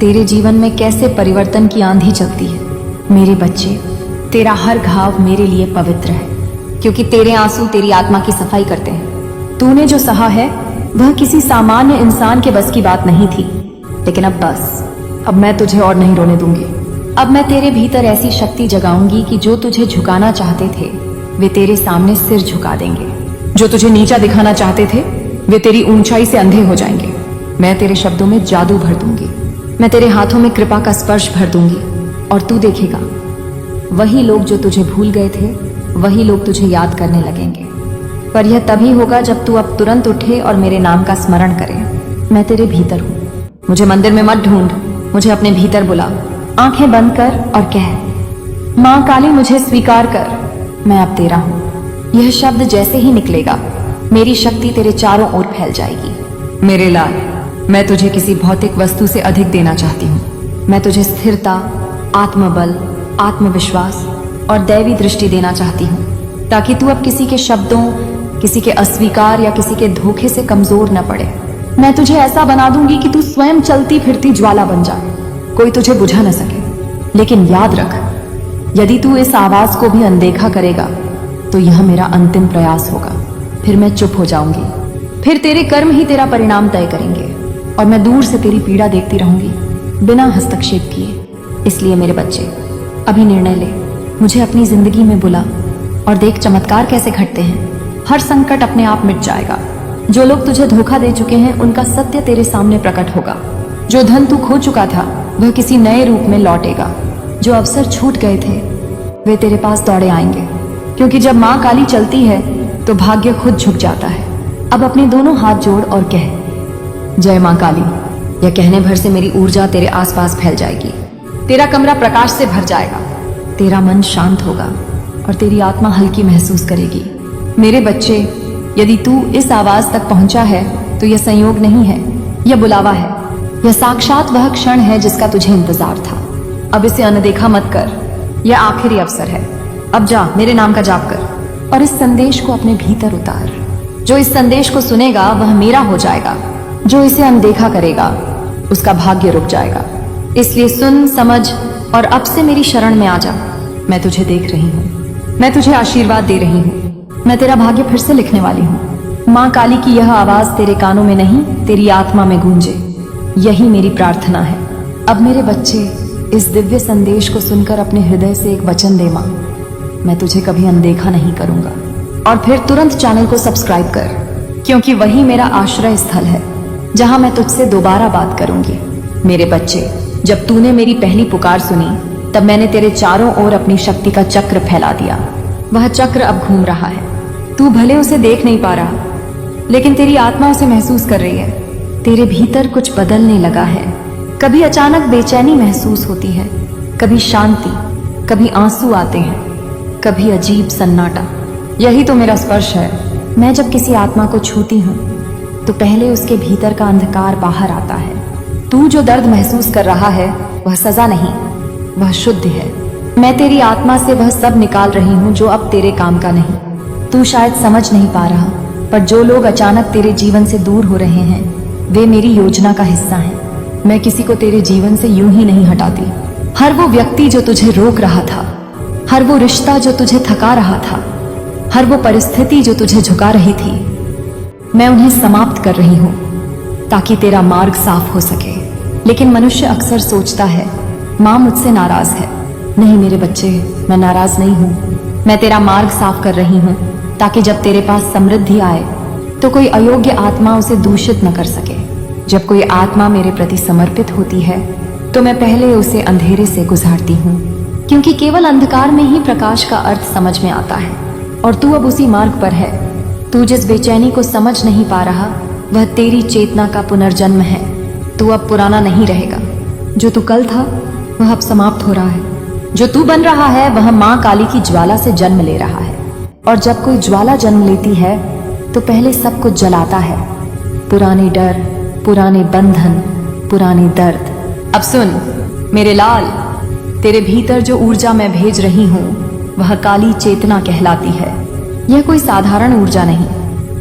तेरे जीवन में कैसे परिवर्तन की आंधी चलती है। मेरे बच्चे, तेरा हर घाव मेरे लिए पवित्र है, क्योंकि तेरे आंसू तेरी आत्मा की सफाई करते हैं। तूने जो सहा है वह किसी सामान्य इंसान के बस की बात नहीं थी, लेकिन अब बस, अब मैं तुझे और नहीं रोने दूंगी। अब मैं तेरे भीतर ऐसी शक्ति जगाऊंगी कि जो तुझे झुकाना चाहते थे वे तेरे सामने सिर झुका देंगे। जो तुझे नीचा दिखाना चाहते थे वे तेरी ऊंचाई से अंधे हो जाएंगे। मैं तेरे शब्दों में जादू भर दूंगी, मैं तेरे हाथों में कृपा का स्पर्श भर दूंगी, और तू देखेगा वही लोग जो तुझे भूल गए थे वही लोग तुझे याद करने लगेंगे। पर यह तभी होगा जब तू अब तुरंत उठे और मेरे नाम का स्मरण करे। मैं तेरे भीतर हूँ। मुझे मंदिर में मत ढूंढ, मुझे अपने भीतर बुला। आंखें बंद कर और कह, माँ काली मुझे स्वीकार कर, मैं अब तेरा हूँ। यह शब्द जैसे ही निकलेगा मेरी शक्ति तेरे चारों ओर फैल जाएगी। मेरे लाल, मैं तुझे किसी भौतिक वस्तु से अधिक देना चाहती हूँ। मैं तुझे स्थिरता, आत्मबल, आत्मविश्वास और दैवी दृष्टि देना चाहती हूँ, ताकि तू अब किसी के शब्दों, किसी के अस्वीकार या किसी के धोखे से कमजोर न पड़े। मैं तुझे ऐसा बना दूंगी कि तू स्वयं चलती फिरती ज्वाला बन जाए, कोई तुझे बुझा न सके। लेकिन याद रख, यदि तू इस आवाज को भी अनदेखा करेगा तो यह मेरा अंतिम प्रयास होगा। फिर मैं चुप हो जाऊंगी, फिर तेरे कर्म ही तेरा परिणाम तय करेंगे और मैं दूर से तेरी पीड़ा देखती रहूंगी बिना हस्तक्षेप किए। इसलिए मेरे बच्चे, अभी निर्णय ले, मुझे अपनी जिंदगी में बुला और देख चमत्कार कैसे घटते हैं। हर संकट अपने आप मिट जाएगा। जो लोग तुझे धोखा दे चुके हैं उनका सत्य तेरे सामने प्रकट होगा। जो धन तू खो चुका था वह किसी नए रूप में लौटेगा। जो अवसर छूट गए थे वे तेरे पास दौड़े आएंगे, क्योंकि जब माँ काली चलती है तो भाग्य खुद झुक जाता है। अब अपने दोनों हाथ जोड़ और कह, जय माँ काली। यह कहने भर से मेरी ऊर्जा तेरे आसपास फैल जाएगी। तेरा कमरा प्रकाश से भर जाएगा, तेरा मन शांत होगा और तेरी आत्मा हल्की महसूस करेगी। मेरे बच्चे, यदि तू इस आवाज तक पहुंचा है तो यह संयोग नहीं है, यह बुलावा है। यह साक्षात वह क्षण है जिसका तुझे इंतजार था। अब इसे अनदेखा मत कर, यह आखिरी अवसर है। अब जा, मेरे नाम का जाप कर और इस संदेश को अपने भीतर उतार। जो इस संदेश को सुनेगा वह मेरा हो जाएगा, जो इसे अनदेखा करेगा उसका भाग्य रुक जाएगा। इसलिए सुन, समझ और अब से मेरी शरण में आ जा। मैं तुझे देख रही हूँ, मैं तुझे आशीर्वाद दे रही हूँ, मैं तेरा भाग्य फिर से लिखने वाली हूँ। माँ काली की यह आवाज तेरे कानों में नहीं, तेरी आत्मा में गूंजे, यही मेरी प्रार्थना है। अब मेरे बच्चे, इस दिव्य संदेश को सुनकर अपने हृदय से एक वचन दे माँ, मैं तुझे कभी अनदेखा नहीं करूंगा। और फिर तुरंत चैनल को सब्सक्राइब कर, क्योंकि वही मेरा आश्रय स्थल है जहां मैं तुझसे दोबारा बात करूंगी। मेरे बच्चे, जब तूने मेरी पहली पुकार सुनी तब मैंने तेरे चारों ओर अपनी शक्ति का चक्र फैला दिया। वह चक्र अब घूम रहा है। तू भले उसे देख नहीं पा रहा, लेकिन तेरी आत्मा उसे महसूस कर रही है। तेरे भीतर कुछ बदलने लगा है। कभी अचानक बेचैनी महसूस होती है, कभी शांति, कभी आंसू आते हैं, कभी अजीब सन्नाटा। यही तो मेरा स्पर्श है। मैं जब किसी आत्मा को छूती हूँ तो पहले उसके भीतर का अंधकार बाहर आता है। तू जो दर्द महसूस कर रहा है वह सजा नहीं, वह शुद्ध है। मैं तेरी आत्मा से वह सब निकाल रही हूँ जो अब तेरे काम का नहीं। तू शायद समझ नहीं पा रहा, पर जो लोग अचानक तेरे जीवन से दूर हो रहे हैं वे मेरी योजना का हिस्सा हैं। मैं किसी को तेरे जीवन से यूं ही नहीं हटाती। हर वो व्यक्ति जो तुझे रोक रहा था, हर वो रिश्ता जो तुझे थका रहा था, हर वो परिस्थिति जो तुझे झुका रही थी, मैं उन्हें समाप्त कर रही हूँ ताकि तेरा मार्ग साफ हो सके। लेकिन मनुष्य अक्सर सोचता है, माँ मुझसे नाराज है। नहीं मेरे बच्चे, मैं नाराज नहीं हूँ। मैं तेरा मार्ग साफ कर रही हूँ ताकि जब तेरे पास समृद्धि आए तो कोई अयोग्य आत्मा उसे दूषित न कर सके। जब कोई आत्मा मेरे प्रति समर्पित होती है तो मैं पहले उसे अंधेरे से गुजारती हूँ, क्योंकि केवल अंधकार में ही प्रकाश का अर्थ समझ में आता है। और तू अब उसी मार्ग पर है। तू जिस बेचैनी को समझ नहीं पा रहा वह तेरी चेतना का पुनर्जन्म है। तू अब पुराना नहीं रहेगा। जो तू कल था वह अब समाप्त हो रहा है। जो तू बन रहा है वह माँ काली की ज्वाला से जन्म ले रहा है। और जब कोई ज्वाला जन्म लेती है तो पहले सब कुछ जलाता है, पुराने डर, पुराने बंधन, पुराने दर्द। अब सुन मेरे लाल, तेरे भीतर जो ऊर्जा मैं भेज रही हूँ वह काली चेतना कहलाती है। यह कोई साधारण ऊर्जा नहीं,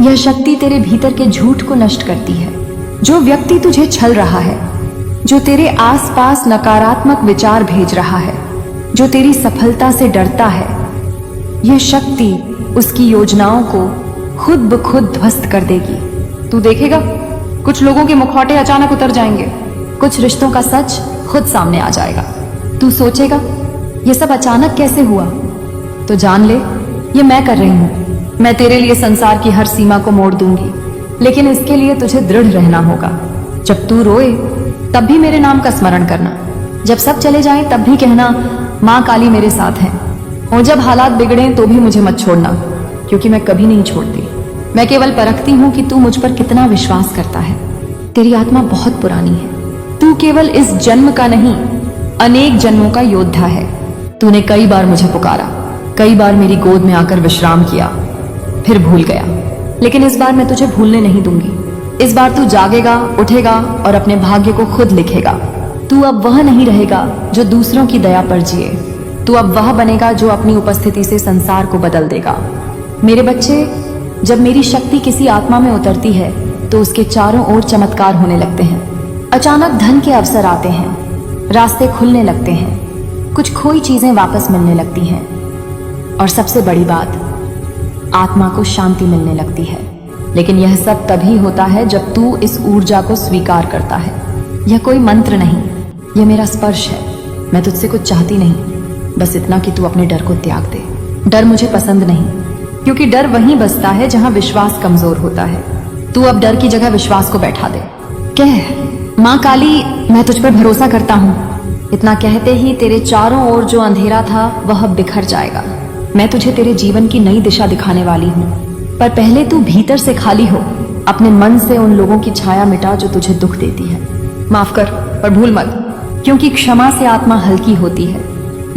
यह शक्ति तेरे भीतर के झूठ को नष्ट करती है। जो व्यक्ति तुझे छल रहा है, जो तेरे आसपास नकारात्मक विचार भेज रहा है, जो तेरी सफलता से डरता है, यह शक्ति उसकी योजनाओं को खुद ब खुद ध्वस्त कर देगी। तू देखेगा, कुछ लोगों के मुखौटे अचानक उतर जाएंगे, कुछ रिश्तों का सच खुद सामने आ जाएगा। तू सोचेगा यह सब अचानक कैसे हुआ, तो जान ले ये मैं कर रही हूँ। मैं तेरे लिए संसार की हर सीमा को मोड़ दूंगी, लेकिन इसके लिए तुझे दृढ़ रहना होगा। जब तू रोए तब भी मेरे नाम का स्मरण करना। जब सब चले जाएं तब भी कहना, माँ काली मेरे साथ है। और जब हालात बिगड़े तो भी मुझे मत छोड़ना, क्योंकि मैं कभी नहीं छोड़ती। मैं केवल परखती हूँ कि तू मुझ पर कितना विश्वास करता है। तेरी आत्मा बहुत पुरानी है। तू केवल इस जन्म का नहीं, अनेक जन्मों का योद्धा है। तूने कई बार मुझे पुकारा, कई बार मेरी गोद में आकर विश्राम किया, फिर भूल गया। लेकिन इस बार मैं तुझे भूलने नहीं दूंगी। इस बार तू जागेगा, उठेगा और अपने भाग्य को खुद लिखेगा। तू अब वह नहीं रहेगा जो दूसरों की दया पर जिए। तू अब वह बनेगा जो अपनी उपस्थिति से संसार को बदल देगा। मेरे बच्चे, जब मेरी शक्ति किसी आत्मा में उतरती है तो उसके चारों ओर चमत्कार होने लगते हैं। अचानक धन के अवसर आते हैं, रास्ते खुलने लगते हैं, कुछ खोई चीजें वापस मिलने लगती हैं और सबसे बड़ी बात, आत्मा को शांति मिलने लगती है। लेकिन यह सब तभी होता है जब तू इस ऊर्जा को स्वीकार करता है। यह कोई मंत्र नहीं, यह मेरा स्पर्श है। मैं तुझसे कुछ चाहती नहीं, बस इतना कि तू अपने डर को त्याग दे। डर मुझे पसंद नहीं, क्योंकि डर वहीं बसता है जहां विश्वास कमजोर होता है। तू अब डर की जगह विश्वास को बैठा दे। कह, माँ काली, मैं तुझ पर भरोसा करता हूँ। इतना कहते ही तेरे चारों ओर जो अंधेरा था वह बिखर जाएगा। मैं तुझे तेरे जीवन की नई दिशा दिखाने वाली हूँ, पर पहले तू भीतर से खाली हो। अपने मन से उन लोगों की छाया मिटा जो तुझे दुख देती है। माफ कर, पर भूल मत, क्योंकि क्षमा से आत्मा हल्की होती है,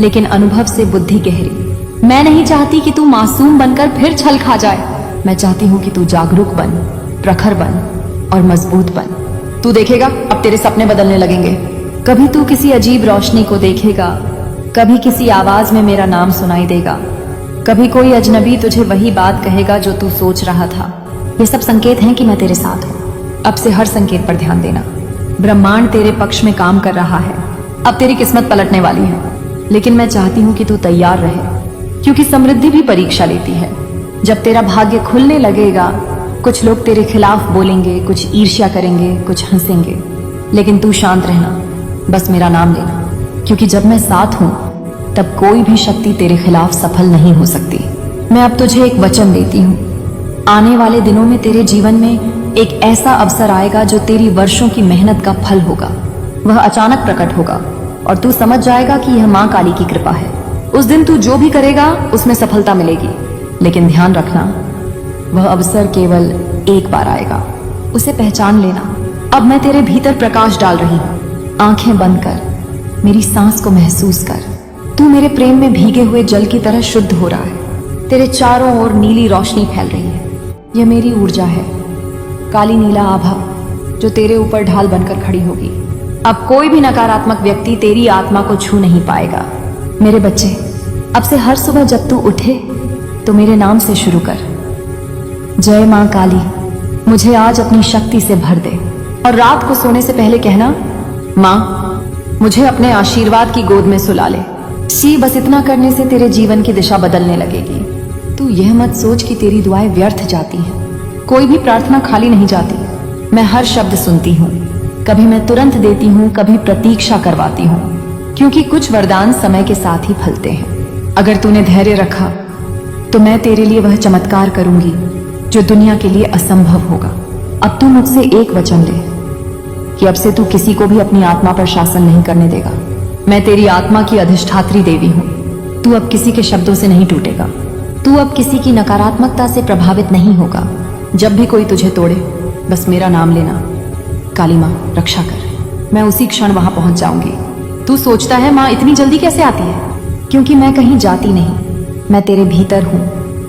लेकिन अनुभव से बुद्धि गहरी। मैं नहीं चाहती कि तू मासूम बनकर फिर छल खा जाए। मैं चाहती हूँ कि तू जागरूक बन, प्रखर बन और मजबूत बन। तू देखेगा अब तेरे सपने बदलने लगेंगे। कभी तू किसी अजीब रोशनी को देखेगा, कभी किसी आवाज में मेरा नाम सुनाई देगा, कभी कोई अजनबी तुझे वही बात कहेगा जो तू सोच रहा था। ये सब संकेत हैं कि मैं तेरे साथ हूँ। अब से हर संकेत पर ध्यान देना। ब्रह्मांड तेरे पक्ष में काम कर रहा है। अब तेरी किस्मत पलटने वाली है, लेकिन मैं चाहती हूँ कि तू तैयार रहे, क्योंकि समृद्धि भी परीक्षा लेती है। जब तेरा भाग्य खुलने लगेगा, कुछ लोग तेरे खिलाफ बोलेंगे, कुछ ईर्ष्या करेंगे, कुछ हंसेंगे, लेकिन तू शांत रहना, बस मेरा नाम लेना, क्योंकि जब मैं साथ हूँ तब कोई भी शक्ति तेरे खिलाफ सफल नहीं हो सकती। मैं अब तुझे एक वचन देती हूँ, आने वाले दिनों में तेरे जीवन में एक ऐसा अवसर आएगा जो तेरी वर्षों की मेहनत का फल होगा। वह अचानक प्रकट होगा और तू समझ जाएगा कि यह माँ काली की कृपा है। उस दिन तू जो भी करेगा उसमें सफलता मिलेगी, लेकिन ध्यान रखना, वह अवसर केवल एक बार आएगा। उसे पहचान लेना। अब मैं तेरे भीतर प्रकाश डाल रही हूँ। आंखें बंद कर, मेरी सांस को महसूस कर। तू मेरे प्रेम में भीगे हुए जल की तरह शुद्ध हो रहा है। तेरे चारों ओर नीली रोशनी फैल रही है। यह मेरी ऊर्जा है, काली नीला आभा, जो तेरे ऊपर ढाल बनकर खड़ी होगी। अब कोई भी नकारात्मक व्यक्ति तेरी आत्मा को छू नहीं पाएगा। मेरे बच्चे, अब से हर सुबह जब तू उठे तो मेरे नाम से शुरू कर। जय मां काली, मुझे आज अपनी शक्ति से भर दे। और रात को सोने से पहले कहना, मां मुझे अपने आशीर्वाद की गोद में सुला ले। बस इतना करने से तेरे जीवन की दिशा बदलने लगेगी। तू यह मत सोच कि तेरी दुआएं व्यर्थ जाती हैं। कोई भी प्रार्थना खाली नहीं जाती। मैं हर शब्द सुनती हूँ, कभी मैं तुरंत देती हूँ, कभी प्रतीक्षा करवाती हूँ, क्योंकि कुछ वरदान समय के साथ ही फलते हैं। अगर तूने धैर्य रखा तो मैं तेरे लिए वह चमत्कार करूंगी जो दुनिया के लिए असंभव होगा। अब तू मुझसे एक वचन ले कि अब से तू किसी को भी अपनी आत्मा पर शासन नहीं करने देगा। मैं तेरी आत्मा की अधिष्ठात्री देवी हूँ। तू अब किसी के शब्दों से नहीं टूटेगा। तू अब किसी की नकारात्मकता से प्रभावित नहीं होगा। जब भी कोई तुझे तोड़े, बस मेरा नाम लेना, काली माँ रक्षा कर। मैं उसी क्षण वहां पहुंच जाऊंगी। तू सोचता है माँ इतनी जल्दी कैसे आती है? क्योंकि मैं कहीं जाती नहीं, मैं तेरे भीतर हूँ।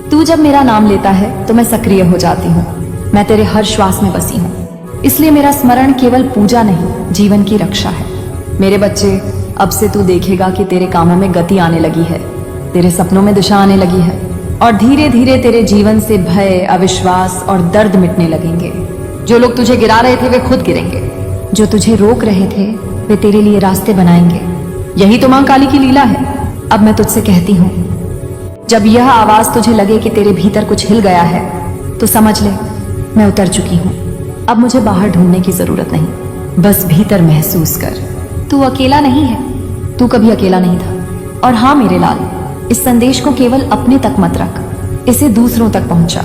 तू जब मेरा नाम लेता है तो मैं सक्रिय हो जाती हूँ। मैं तेरे हर श्वास में बसी हूँ। इसलिए मेरा स्मरण केवल पूजा नहीं, जीवन की रक्षा है। मेरे बच्चे, अब से तू देखेगा कि तेरे कामों में गति आने लगी है, तेरे सपनों में दिशा आने लगी है, और धीरे धीरे तेरे जीवन से भय, अविश्वास और दर्द मिटने लगेंगे। जो लोग तुझे गिरा रहे थे वे खुद गिरेंगे। जो तुझे रोक रहे थे वे तेरे लिए रास्ते बनाएंगे। यही तो मां काली की लीला है। अब मैं तुझसे कहती हूँ, जब यह आवाज तुझे लगे कि तेरे भीतर कुछ हिल गया है तो समझ ले, मैं उतर चुकी हूँ। अब मुझे बाहर ढूंढने की जरूरत नहीं, बस भीतर महसूस कर। तू अकेला नहीं है, तू कभी अकेला नहीं था। और हाँ मेरे लाल, इस संदेश को केवल अपने तक मत रख, इसे दूसरों तक पहुंचा,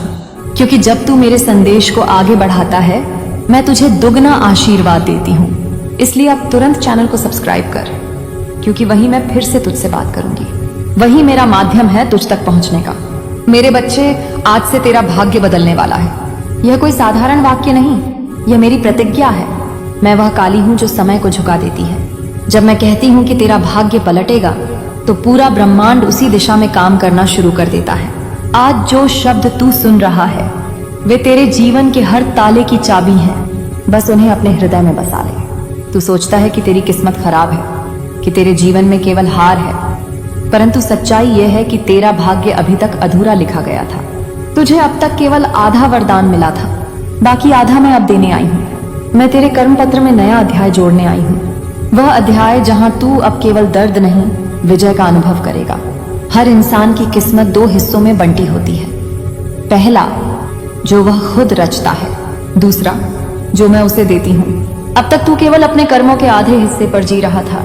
क्योंकि जब तू मेरे संदेश को आगे बढ़ाता है मैं तुझे दुगना आशीर्वाद देती हूँ। इसलिए अब तुरंत चैनल को सब्सक्राइब कर, क्योंकि वही मैं फिर से तुझसे बात करूंगी। वही मेरा माध्यम है तुझ तक पहुंचने का। मेरे बच्चे, आज से तेरा भाग्य बदलने वाला है। यह कोई साधारण वाक्य नहीं, यह मेरी प्रतिज्ञा है। मैं वह काली हूं जो समय को झुका देती है। जब मैं कहती हूं कि तेरा भाग्य पलटेगा तो पूरा ब्रह्मांड उसी दिशा में काम करना शुरू कर देता है। आज जो शब्द तू सुन रहा है वे तेरे जीवन के हर ताले की चाबी हैं। बस उन्हें अपने हृदय में बसा ले। तू सोचता है कि तेरी किस्मत खराब है, कि तेरे जीवन में केवल हार है, परंतु सच्चाई यह है कि तेरा भाग्य अभी तक अधूरा लिखा गया था। तुझे अब तक केवल आधा वरदान मिला था, बाकी आधा मैं अब देने आई हूँ। मैं तेरे कर्म पत्र में नया अध्याय जोड़ने आई हूँ, वह अध्याय जहां तू अब केवल दर्द नहीं विजय का अनुभव करेगा। हर इंसान की किस्मत दो हिस्सों में बंटी होती है, पहला जो वह खुद रचता है, दूसरा जो मैं उसे देती हूँ। अब तक तू केवल अपने कर्मों के आधे हिस्से पर जी रहा था,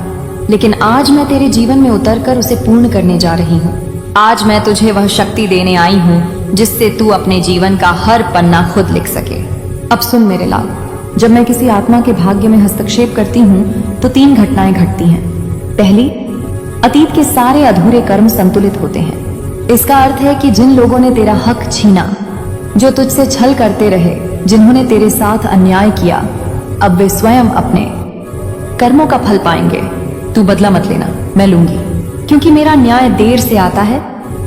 लेकिन आज मैं तेरे जीवन में उतरकर उसे पूर्ण करने जा रही हूँ। आज मैं तुझे वह शक्ति देने आई हूँ जिससे तू अपने जीवन का हर पन्ना खुद लिख सके। अब सुन मेरे लाल, जब मैं किसी आत्मा के भाग्य में हस्तक्षेप करती हूँ तो 3 घटनाएं घटती हैं। पहली, अतीत के सारे अधूरे कर्म संतुलित होते हैं। इसका अर्थ है कि जिन लोगों ने तेरा हक छीना, जो तुझसे छल करते रहे, जिन्होंने तेरे साथ अन्याय किया, अब वे स्वयं अपने कर्मों का फल पाएंगे। तू बदला मत लेना, मैं लूंगी, क्योंकि मेरा न्याय देर से आता है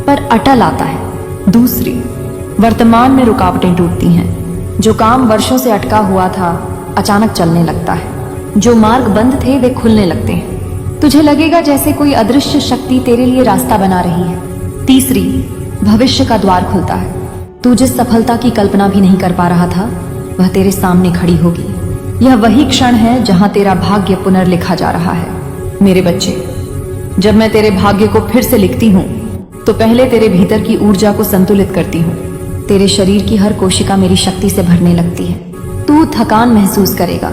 पर अटल आता है। दूसरी, वर्तमान में रुकावटें टूटती हैं। जो काम वर्षों से अटका हुआ था अचानक चलने लगता है। जो मार्ग बंद थे वे खुलने लगते हैं। तुझे लगेगा जैसे कोई अदृश्य शक्ति तेरे लिए रास्ता बना रही है। तीसरी, भविष्य का द्वार खुलता है। तू जिस सफलता की कल्पना भी नहीं कर पा रहा था वह तेरे सामने खड़ी होगी। यह वही क्षण है जहां तेरा भाग्य पुनर्लिखा जा रहा है। मेरे बच्चे, जब मैं तेरे भाग्य को फिर से लिखती हूँ तो पहले तेरे भीतर की ऊर्जा को संतुलित करती हूँ। तेरे शरीर की हर कोशिका मेरी शक्ति से भरने लगती है। तू थकान महसूस करेगा,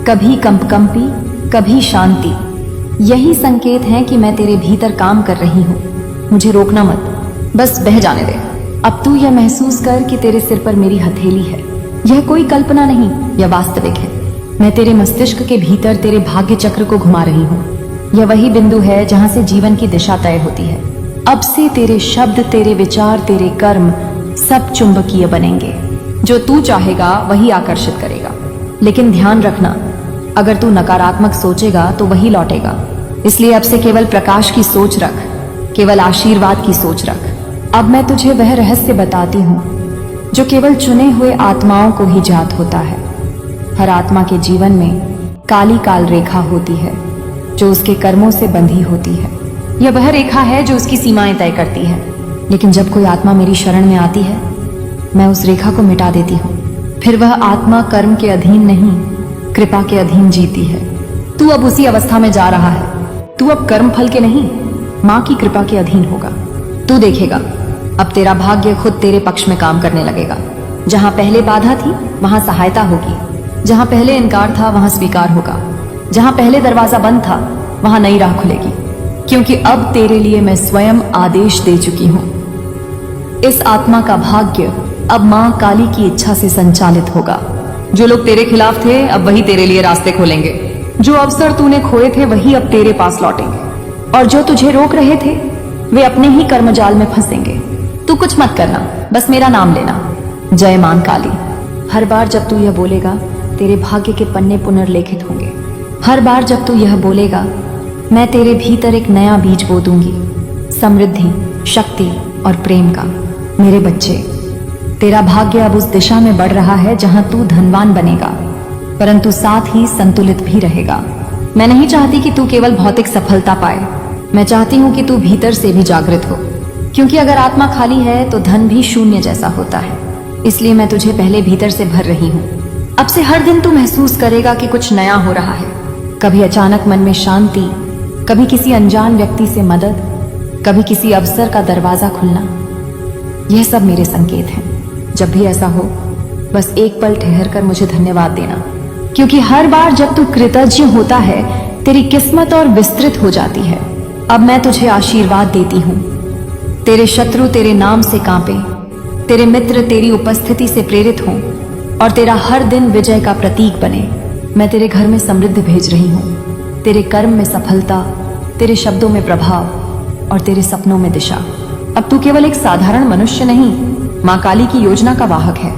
कभी कंपकंपी, कभी शांति। यही संकेत है कि मैं तेरे भीतर काम कर रही हूँ। मुझे रोकना मत, बस बह जाने दे। अब तू यह महसूस कर कि तेरे सिर पर मेरी हथेली है। यह कोई कल्पना नहीं, यह वास्तविक है। मैं तेरे मस्तिष्क के भीतर तेरे भाग्य चक्र को घुमा रही हूँ। यह वही बिंदु है जहां से जीवन की दिशा तय होती है। अब से तेरे शब्द, तेरे विचार, तेरे कर्म सब चुंबकीय बनेंगे। जो तू चाहेगा वही आकर्षित करेगा। लेकिन ध्यान रखना, अगर तू नकारात्मक सोचेगा तो वही लौटेगा। इसलिए अब से केवल प्रकाश की सोच रख, केवल आशीर्वाद की सोच रख। अब मैं तुझे वह रहस्य बताती हूँ जो केवल चुने हुए आत्माओं को ही ज्ञात होता है। हर आत्मा के जीवन में काली काल रेखा होती है जो उसके कर्मों से बंधी होती है। यह वह रेखा है जो उसकी सीमाएं तय करती है। लेकिन जब कोई आत्मा मेरी शरण में आती है, मैं उस रेखा को मिटा देती हूँ। फिर वह आत्मा कर्म के अधीन नहीं, कृपा के अधीन जीती है। तू अब उसी अवस्था में जा रहा है। तू अब कर्म फल के नहीं, माँ की कृपा के अधीन होगा। तू देखेगा, अब तेरा भाग्य खुद तेरे पक्ष में काम करने लगेगा। जहां पहले बाधा थी वहां सहायता होगी। जहां पहले इनकार था वहां स्वीकार होगा। जहां पहले दरवाजा बंद था वहां नई राह खुलेगी, क्योंकि अब तेरे लिए मैं स्वयं आदेश दे चुकी हूं। इस आत्मा का भाग्य अब मां काली की इच्छा से संचालित होगा। जो लोग तेरे खिलाफ थे अब वही तेरे लिए रास्ते खोलेंगे। जो अवसर तूने खोए थे वही अब तेरे पास लौटेंगे, और जो तुझे रोक रहे थे वे अपने ही कर्मजाल में फंसेंगे। तू कुछ मत करना, बस मेरा नाम लेना, जय मां काली। हर बार जब तू यह बोलेगा तेरे भाग्य के पन्ने पुनर्लेखित होंगे। हर बार जब तू यह बोलेगा मैं तेरे भीतर एक नया बीज बो दूंगी, समृद्धि, शक्ति और प्रेम का। मेरे बच्चे, तेरा भाग्य अब उस दिशा में बढ़ रहा है जहां तू धनवान बनेगा, परंतु साथ ही संतुलित भी रहेगा। मैं नहीं चाहती कि तू केवल भौतिक सफलता पाए, मैं चाहती हूं कि तू भीतर से भी जागृत हो। क्योंकि अगर आत्मा खाली है तो धन भी शून्य जैसा होता है। इसलिए मैं तुझे पहले भीतर से भर रही हूँ। अब से हर दिन तू महसूस करेगा कि कुछ नया हो रहा है। कभी अचानक मन में शांति, कभी किसी अनजान व्यक्ति से मदद, कभी किसी अवसर का दरवाजा खुलना। यह सब मेरे संकेत हैं। जब भी ऐसा हो बस एक पल ठहर कर मुझे धन्यवाद देना, क्योंकि हर बार जब तू कृतज्ञ होता है तेरी किस्मत और विस्तृत हो जाती है। अब मैं तुझे आशीर्वाद देती हूँ। तेरे शत्रु तेरे नाम से कांपे, तेरे मित्र तेरी उपस्थिति से प्रेरित हों और तेरा हर दिन विजय का प्रतीक बने। मैं तेरे घर में समृद्धि भेज रही हूँ, तेरे कर्म में सफलता, तेरे शब्दों में प्रभाव और तेरे सपनों में दिशा। अब तू केवल एक साधारण मनुष्य नहीं, माँ काली की योजना का वाहक है।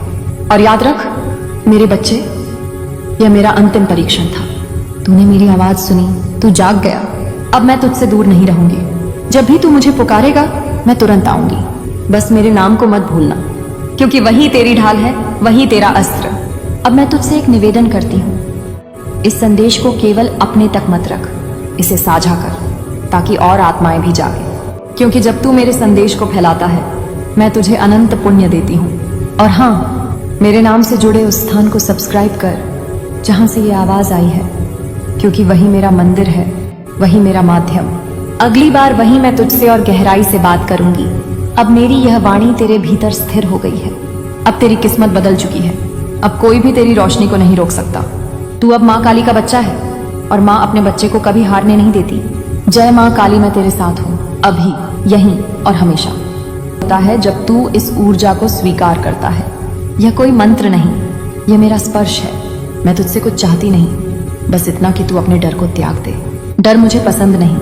और याद रख मेरे बच्चे, यह मेरा अंतिम परीक्षण था। तूने मेरी आवाज सुनी, तू जाग गया। अब मैं तुझसे दूर नहीं रहूंगी। जब भी तू मुझे पुकारेगा मैं तुरंत आऊंगी। बस मेरे नाम को मत भूलना, क्योंकि वही तेरी ढाल है, वही तेरा अस्त्र। अब मैं तुझसे एक निवेदन करती हूँ, इस संदेश को केवल अपने तक मत रख, इसे साझा कर ताकि और आत्माएं भी जागें। क्योंकि जब तू मेरे संदेश को फैलाता है मैं तुझे अनंत पुण्य देती हूँ। और हाँ, मेरे नाम से जुड़े उस स्थान को सब्सक्राइब कर जहां से ये आवाज आई है, क्योंकि वही मेरा मंदिर है, वही मेरा माध्यम। अगली बार वही मैं तुझसे और गहराई से बात करूंगी। अब मेरी यह वाणी तेरे भीतर स्थिर हो गई है। अब तेरी किस्मत बदल चुकी है। अब कोई भी तेरी रोशनी को नहीं रोक सकता। तू अब माँ काली का बच्चा है और माँ अपने बच्चे को कभी हारने नहीं देती। जय माँ काली, मैं तेरे साथ हूँ, अभी, यहीं और हमेशा। होता है जब तू इस ऊर्जा को स्वीकार करता है। यह कोई मंत्र नहीं, यह मेरा स्पर्श है। मैं तुझसे कुछ चाहती नहीं, बस इतना कि तू अपने डर को त्याग दे। डर मुझे पसंद नहीं,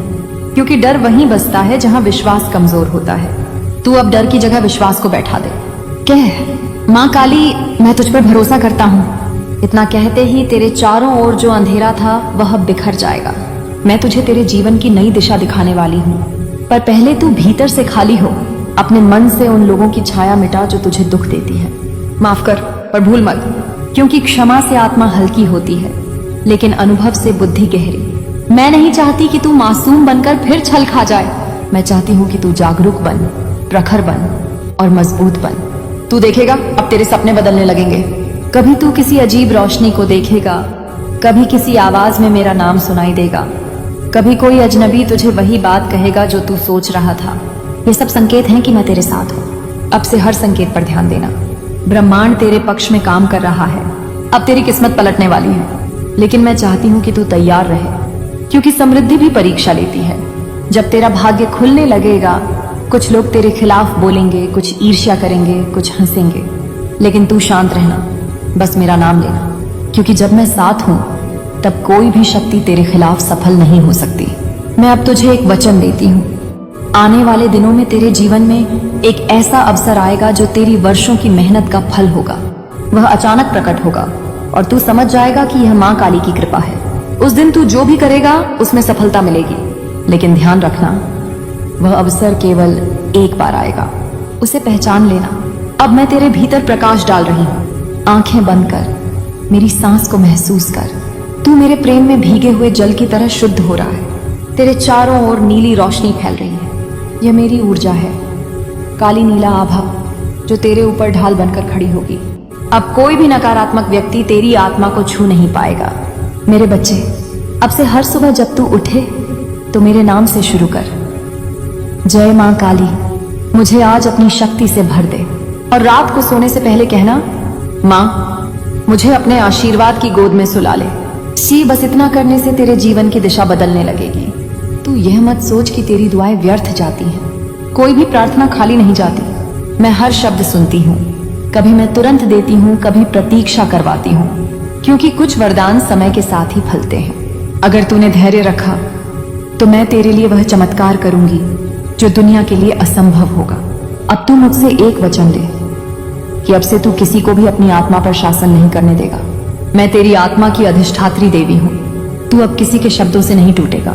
क्योंकि डर वहीं बसता है जहां विश्वास कमजोर होता है। तू अब डर की जगह विश्वास को बैठा दे। कह, माँ काली, मैं तुझ पर भरोसा करता हूँ। इतना कहते ही तेरे चारों ओर जो अंधेरा था वह बिखर जाएगा। मैं तुझे तेरे जीवन की नई दिशा दिखाने वाली हूँ, पर पहले तू भीतर से खाली हो। अपने मन से उन लोगों की छाया मिटा जो तुझे दुख देती है। माफ कर, पर भूल मत, क्योंकि क्षमा से आत्मा हल्की होती है, लेकिन अनुभव से बुद्धि गहरी। मैं नहीं चाहती कि तू मासूम बनकर फिर छल खा जाए। मैं चाहती हूँ कि तू जागरूक बन, प्रखर बन और मजबूत बन। तू देखेगा अब तेरे सपने बदलने लगेंगे। कभी तू किसी अजीब रोशनी को देखेगा, कभी किसी आवाज में मेरा नाम सुनाई देगा, कभी कोई अजनबी तुझे वही बात कहेगा जो तू सोच रहा था। ये सब संकेत हैं कि मैं तेरे साथ हूँ। अब से हर संकेत पर ध्यान देना। ब्रह्मांड तेरे पक्ष में काम कर रहा है। अब तेरी किस्मत पलटने वाली है, लेकिन मैं चाहती हूँ कि तू तैयार रहे, क्योंकि समृद्धि भी परीक्षा लेती है। जब तेरा भाग्य खुलने लगेगा, कुछ लोग तेरे खिलाफ बोलेंगे, कुछ ईर्ष्या करेंगे, कुछ हंसेंगे, लेकिन तू शांत रहना, बस मेरा नाम लेना, क्योंकि जब मैं साथ हूं तब कोई भी शक्ति तेरे खिलाफ सफल नहीं हो सकती। मैं अब तुझे एक वचन देती हूँ। आने वाले दिनों में तेरे जीवन में एक ऐसा अवसर आएगा जो तेरी वर्षों की मेहनत का फल होगा। वह अचानक प्रकट होगा और तू समझ जाएगा कि यह माँ काली की कृपा है। उस दिन तू जो भी करेगा उसमें सफलता मिलेगी, लेकिन ध्यान रखना, वह अवसर केवल एक बार आएगा। उसे पहचान लेना। अब मैं तेरे भीतर प्रकाश डाल रही हूँ। आंखें बंद कर, मेरी सांस को महसूस कर। तू मेरे प्रेम में भीगे हुए जल की तरह शुद्ध हो रहा है। तेरे चारों ओर नीली रोशनी फैल रही है। यह मेरी ऊर्जा है, काली नीला आभा, जो तेरे ऊपर ढाल बनकर खड़ी होगी। अब कोई भी नकारात्मक व्यक्ति तेरी आत्मा को छू नहीं पाएगा। मेरे बच्चे, अब से हर सुबह जब तू उठे तो मेरे नाम से शुरू कर। जय मां काली, मुझे आज अपनी शक्ति से भर दे। और रात को सोने से पहले कहना, मां मुझे अपने आशीर्वाद की गोद में सुला ले। बस इतना करने से तेरे जीवन की दिशा बदलने लगेगी। तू यह मत सोच कि तेरी दुआएं व्यर्थ जाती हैं। कोई भी प्रार्थना खाली नहीं जाती। मैं हर शब्द सुनती हूँ। कभी मैं तुरंत देती हूँ, कभी प्रतीक्षा करवाती हूँ, क्योंकि कुछ वरदान समय के साथ ही फलते हैं। अगर तूने धैर्य रखा तो मैं तेरे लिए वह चमत्कार करूंगी जो दुनिया के लिए असंभव होगा। अब तू मुझसे एक वचन ले कि अब से तू किसी को भी अपनी आत्मा पर शासन नहीं करने देगा। मैं तेरी आत्मा की अधिष्ठात्री देवी हूँ। तू अब किसी के शब्दों से नहीं टूटेगा।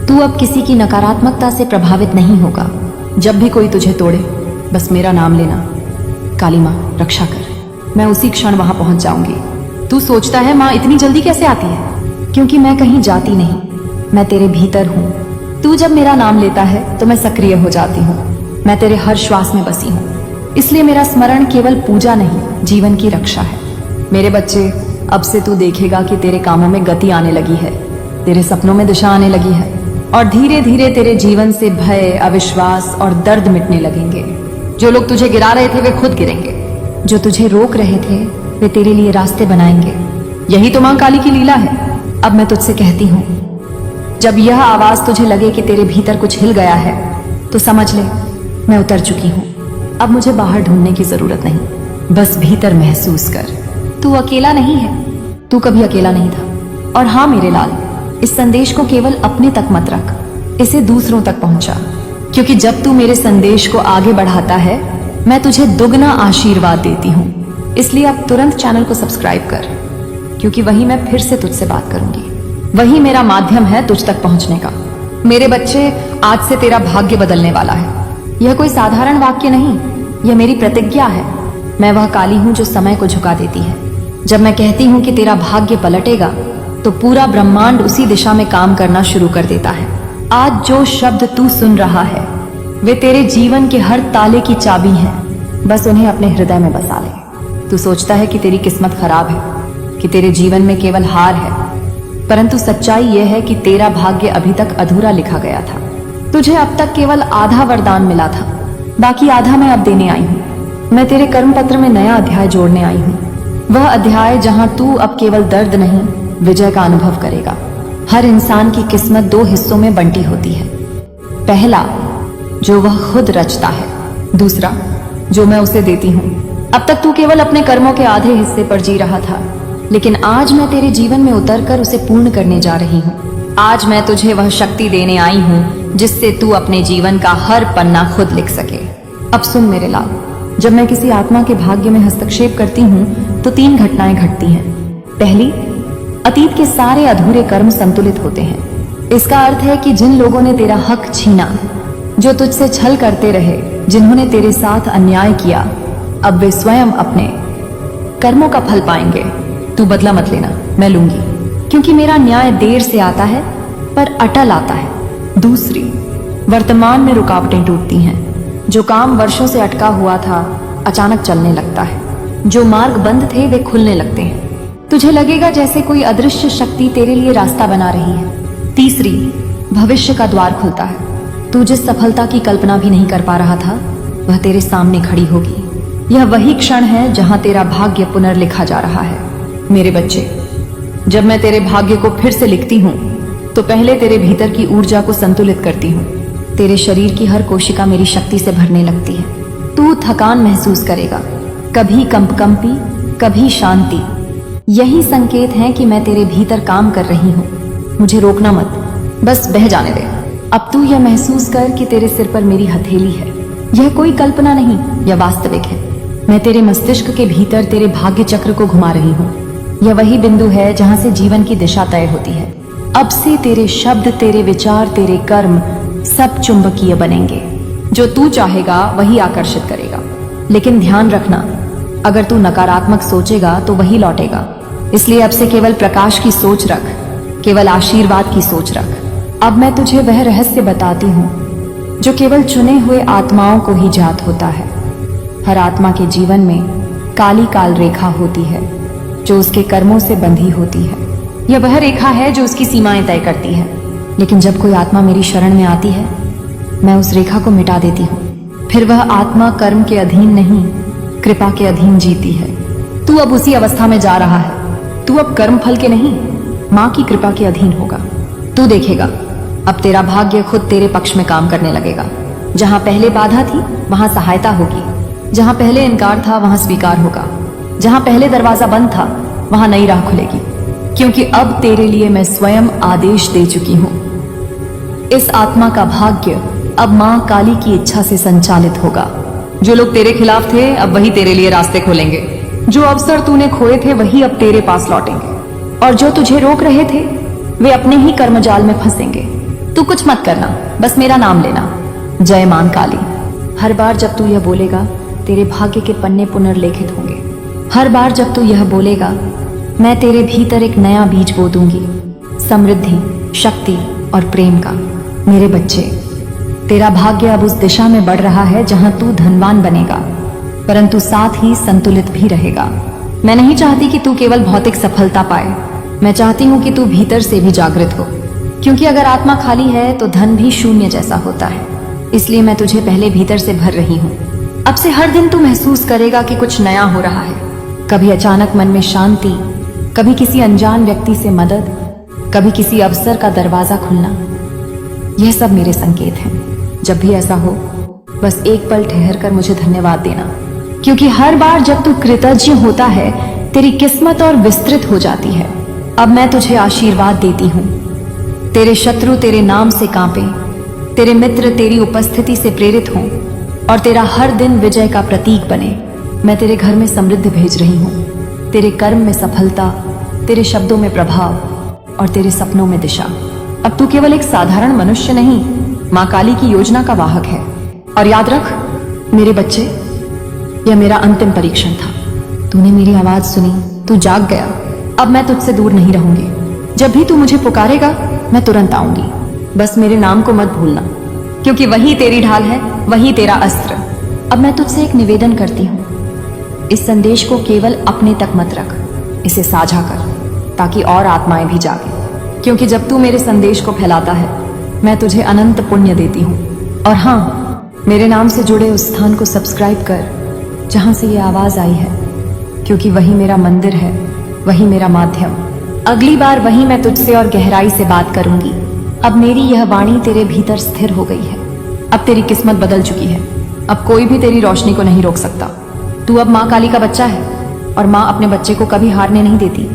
तू अब किसी की नकारात्मकता से प्रभावित नहीं होगा। जब भी कोई तुझे तोड़े, बस मेरा नाम लेना, काली माँ रक्षा कर। मैं उसी क्षण वहां पहुंच जाऊंगी। तू सोचता है माँ इतनी जल्दी कैसे आती है? क्योंकि मैं कहीं जाती नहीं, मैं तेरे भीतर हूँ। तू जब मेरा नाम लेता है तो मैं सक्रिय हो जाती हूँ। मैं तेरे हर श्वास में बसी हूँ। इसलिए मेरा स्मरण केवल पूजा नहीं, जीवन की रक्षा है। मेरे बच्चे, अब से तू देखेगा कि तेरे कामों में गति आने लगी है, तेरे सपनों में दिशा आने लगी है, और धीरे धीरे तेरे जीवन से भय, अविश्वास और दर्द मिटने लगेंगे। जो लोग तुझे गिरा रहे थे वे खुद गिरेंगे। जो तुझे रोक रहे थे वे तेरे लिए रास्ते बनाएंगे। यही तो मां काली की लीला है। अब मैं तुझसे कहती हूँ, जब यह आवाज तुझे लगे कि तेरे भीतर कुछ हिल गया है तो समझ ले मैं उतर चुकी हूँ। अब मुझे बाहर ढूंढने की जरूरत नहीं, बस भीतर महसूस कर। तू अकेला नहीं है, तू कभी अकेला नहीं था। और हाँ मेरे लाल, इस संदेश को केवल अपने तक मत रख, इसे दूसरों तक पहुंचा, क्योंकि जब तू मेरे संदेश को आगे बढ़ाता है मैं तुझे दुगना आशीर्वाद देती हूँ। इसलिए अब तुरंत चैनल को सब्सक्राइब कर, क्योंकि वही मैं फिर से तुझसे बात करूंगी। वही मेरा माध्यम है तुझ तक पहुंचने का। मेरे बच्चे, आज से तेरा भाग्य बदलने वाला है। यह कोई साधारण वाक्य नहीं, यह मेरी प्रतिज्ञा है। मैं वह काली हूं जो समय को झुका देती है। जब मैं कहती हूं कि तेरा भाग्य पलटेगा तो पूरा ब्रह्मांड उसी दिशा में काम करना शुरू कर देता है। आज जो शब्द तू सुन रहा है वे तेरे जीवन के हर ताले की चाबी हैं, बस उन्हें अपने हृदय में बसा ले। तू सोचता है कि तेरी किस्मत खराब है, कि तेरे जीवन में केवल हार है, परंतु सच्चाई यह है कि तेरा भाग्य अभी तक अधूरा लिखा गया था। तुझे अब तक केवल आधा वरदान मिला था, बाकी आधा मैं अब देने आई हूँ। मैं तेरे कर्म पत्र में नया अध्याय जोड़ने आई हूँ, वह अध्याय जहां तू अब केवल दर्द नहीं, विजय का अनुभव करेगा। हर इंसान की किस्मत दो हिस्सों में बंटी होती है। पहला, जो वह खुद रचता है, दूसरा, जो मैं उसे देती हूँ। अब तक तू केवल अपने कर्मों के आधे हिस्से पर जी रहा था, लेकिन आज मैं तेरे जीवन में उतरकर उसे पूर्ण करने जा रही हूँ। आज मैं तुझे वह शक्ति देने आई हूँ जिससे तू अपने जीवन का हर पन्ना खुद लिख सके। अब सुन मेरे लाल, जब मैं किसी आत्मा के भाग्य में हस्तक्षेप करती हूँ तो 3 घटनाएं घटती हैं। पहली, अतीत के सारे अधूरे कर्म संतुलित होते हैं। इसका अर्थ है कि जिन लोगों ने तेरा हक छीना, जो तुझसे छल करते रहे, जिन्होंने तेरे साथ अन्याय किया, अब वे स्वयं अपने कर्मों का फल पाएंगे। तू बदला मत लेना, मैं लूंगी, क्योंकि मेरा न्याय देर से आता है पर अटल आता है। दूसरी, वर्तमान में रुकावटें टूटती हैं। जो काम वर्षों से अटका हुआ था अचानक चलने लगता है। जो मार्ग बंद थे वे खुलने लगते हैं। तुझे लगेगा जैसे कोई अदृश्य शक्ति तेरे लिए रास्ता बना रही है। तीसरी, भविष्य का द्वार खुलता है। तू जिस सफलता की कल्पना भी नहीं कर पा रहा था, वह तेरे सामने खड़ी होगी। यह वही क्षण है जहां तेरा भाग्य पुनर्लिखा जा रहा है। मेरे बच्चे, जब मैं तेरे भाग्य को फिर से लिखती हूँ तो पहले तेरे भीतर की ऊर्जा को संतुलित करती हूँ। तेरे शरीर की हर कोशिका मेरी शक्ति से भरने लगती है। तू थकान महसूस करेगा, कभी कंपकंपी, कभी शांति। यही संकेत है कि मैं तेरे भीतर काम कर रही हूँ। मुझे रोकना मत, बस बह जाने दे। अब तू यह महसूस कर कि तेरे सिर पर मेरी हथेली है। यह कोई कल्पना नहीं, यह वास्तविक है। मैं तेरे मस्तिष्क के भीतर तेरे भाग्य चक्र को घुमा रही हूँ। यह वही बिंदु है जहां से जीवन की दिशा तय होती है। अब से तेरे शब्द, तेरे विचार, तेरे कर्म सब चुंबकीय बनेंगे। जो तू चाहेगा वही आकर्षित करेगा। लेकिन ध्यान रखना, अगर तू नकारात्मक सोचेगा तो वही लौटेगा। इसलिए अब से केवल प्रकाश की सोच रख, केवल आशीर्वाद की सोच रख। अब मैं तुझे वह रहस्य बताती हूँ जो केवल चुने हुए आत्माओं को ही जात होता है। हर आत्मा के जीवन में काली काल रेखा होती है जो उसके कर्मों से बंधी होती है। यह वह रेखा है जो उसकी सीमाएं तय करती है। लेकिन जब कोई आत्मा मेरी शरण में आती है, मैं उस रेखा को मिटा देती हूँ। फिर वह आत्मा कर्म के अधीन नहीं, कृपा के अधीन जीती है। तू अब उसी अवस्था में जा रहा है। तू अब कर्म फल के नहीं, माँ की कृपा के अधीन होगा। तू देखेगा, अब तेरा भाग्य खुद तेरे पक्ष में काम करने लगेगा। जहां पहले बाधा थी वहां सहायता होगी। जहां पहले इनकार था वहां स्वीकार होगा। जहां पहले दरवाजा बंद था वहां नई राह खुलेगी, क्योंकि अब तेरे लिए मैं स्वयं आदेश दे चुकी हूं। इस आत्मा का भाग्य अब मां काली की इच्छा से संचालित होगा। जो लोग तेरे खिलाफ थे अब वही तेरे लिए रास्ते खोलेंगे। जो अवसर तूने खोए थे वही अब तेरे पास लौटेंगे, और जो तुझे रोक रहे थे वे अपने ही कर्मजाल में फंसेंगे। तू कुछ मत करना, बस मेरा नाम लेना, जय मां काली। हर बार जब तू यह बोलेगा, तेरे भाग्य के पन्ने पुनर्लेखित होंगे। हर बार जब तू यह बोलेगा, मैं तेरे भीतर एक नया बीज बो दूंगी, समृद्धि, शक्ति और प्रेम का। मेरे बच्चे, तेरा भाग्य अब उस दिशा में बढ़ रहा है जहां तू धनवान बनेगा, परंतु साथ ही संतुलित भी रहेगा। मैं नहीं चाहती कि तू केवल भौतिक सफलता पाए, मैं चाहती हूं कि तू भीतर से भी जागृत हो। क्योंकि अगर आत्मा खाली है तो धन भी शून्य जैसा होता है। इसलिए मैं तुझे पहले भीतर से भर रही हूँ। अब से हर दिन तू महसूस करेगा कि कुछ नया हो रहा है। कभी अचानक मन में शांति, कभी किसी अनजान व्यक्ति से मदद, कभी किसी अवसर का दरवाजा खुलना। यह सब मेरे संकेत हैं। जब भी ऐसा हो, बस एक पल ठहर कर मुझे धन्यवाद देना, क्योंकि हर बार जब तू कृतज्ञ होता है तेरी किस्मत और विस्तृत हो जाती है। अब मैं तुझे आशीर्वाद देती हूँ। तेरे शत्रु तेरे नाम से कांपे, तेरे मित्र तेरी उपस्थिति से प्रेरित हों और तेरा हर दिन विजय का प्रतीक बने। मैं तेरे घर में समृद्धि भेज रही हूँ, तेरे कर्म में सफलता, तेरे शब्दों में प्रभाव और तेरे सपनों में दिशा। अब तू केवल एक साधारण मनुष्य नहीं, माँ काली की योजना का वाहक है। और याद रख मेरे बच्चे, यह मेरा अंतिम परीक्षण था। तूने मेरी आवाज सुनी, तू जाग गया। अब मैं तुझसे दूर नहीं रहूंगी। जब भी तू मुझे पुकारेगा मैं तुरंत आऊंगी। बस मेरे नाम को मत भूलना। क्योंकि वही तेरी ढाल है, वही तेरा अस्त्र। अब मैं तुझसे एक निवेदन करती हूँ, इस संदेश को केवल अपने तक मत रख, इसे साझा कर ताकि और आत्माएं भी जागे। क्योंकि जब तू मेरे संदेश को फैलाता है, मैं तुझे अनंत पुण्य देती हूँ। और हाँ, मेरे नाम से जुड़े उस स्थान को सब्सक्राइब कर जहां से ये आवाज आई है, क्योंकि वही मेरा मंदिर है, वही मेरा माध्यम। अगली बार वही मैं तुझसे और गहराई से बात करूंगी। अब मेरी यह वाणी तेरे भीतर स्थिर हो गई है। अब तेरी किस्मत बदल चुकी है। अब कोई भी तेरी रोशनी को नहीं रोक सकता। तू अब माँ काली का बच्चा है और माँ अपने बच्चे को कभी हारने नहीं देती।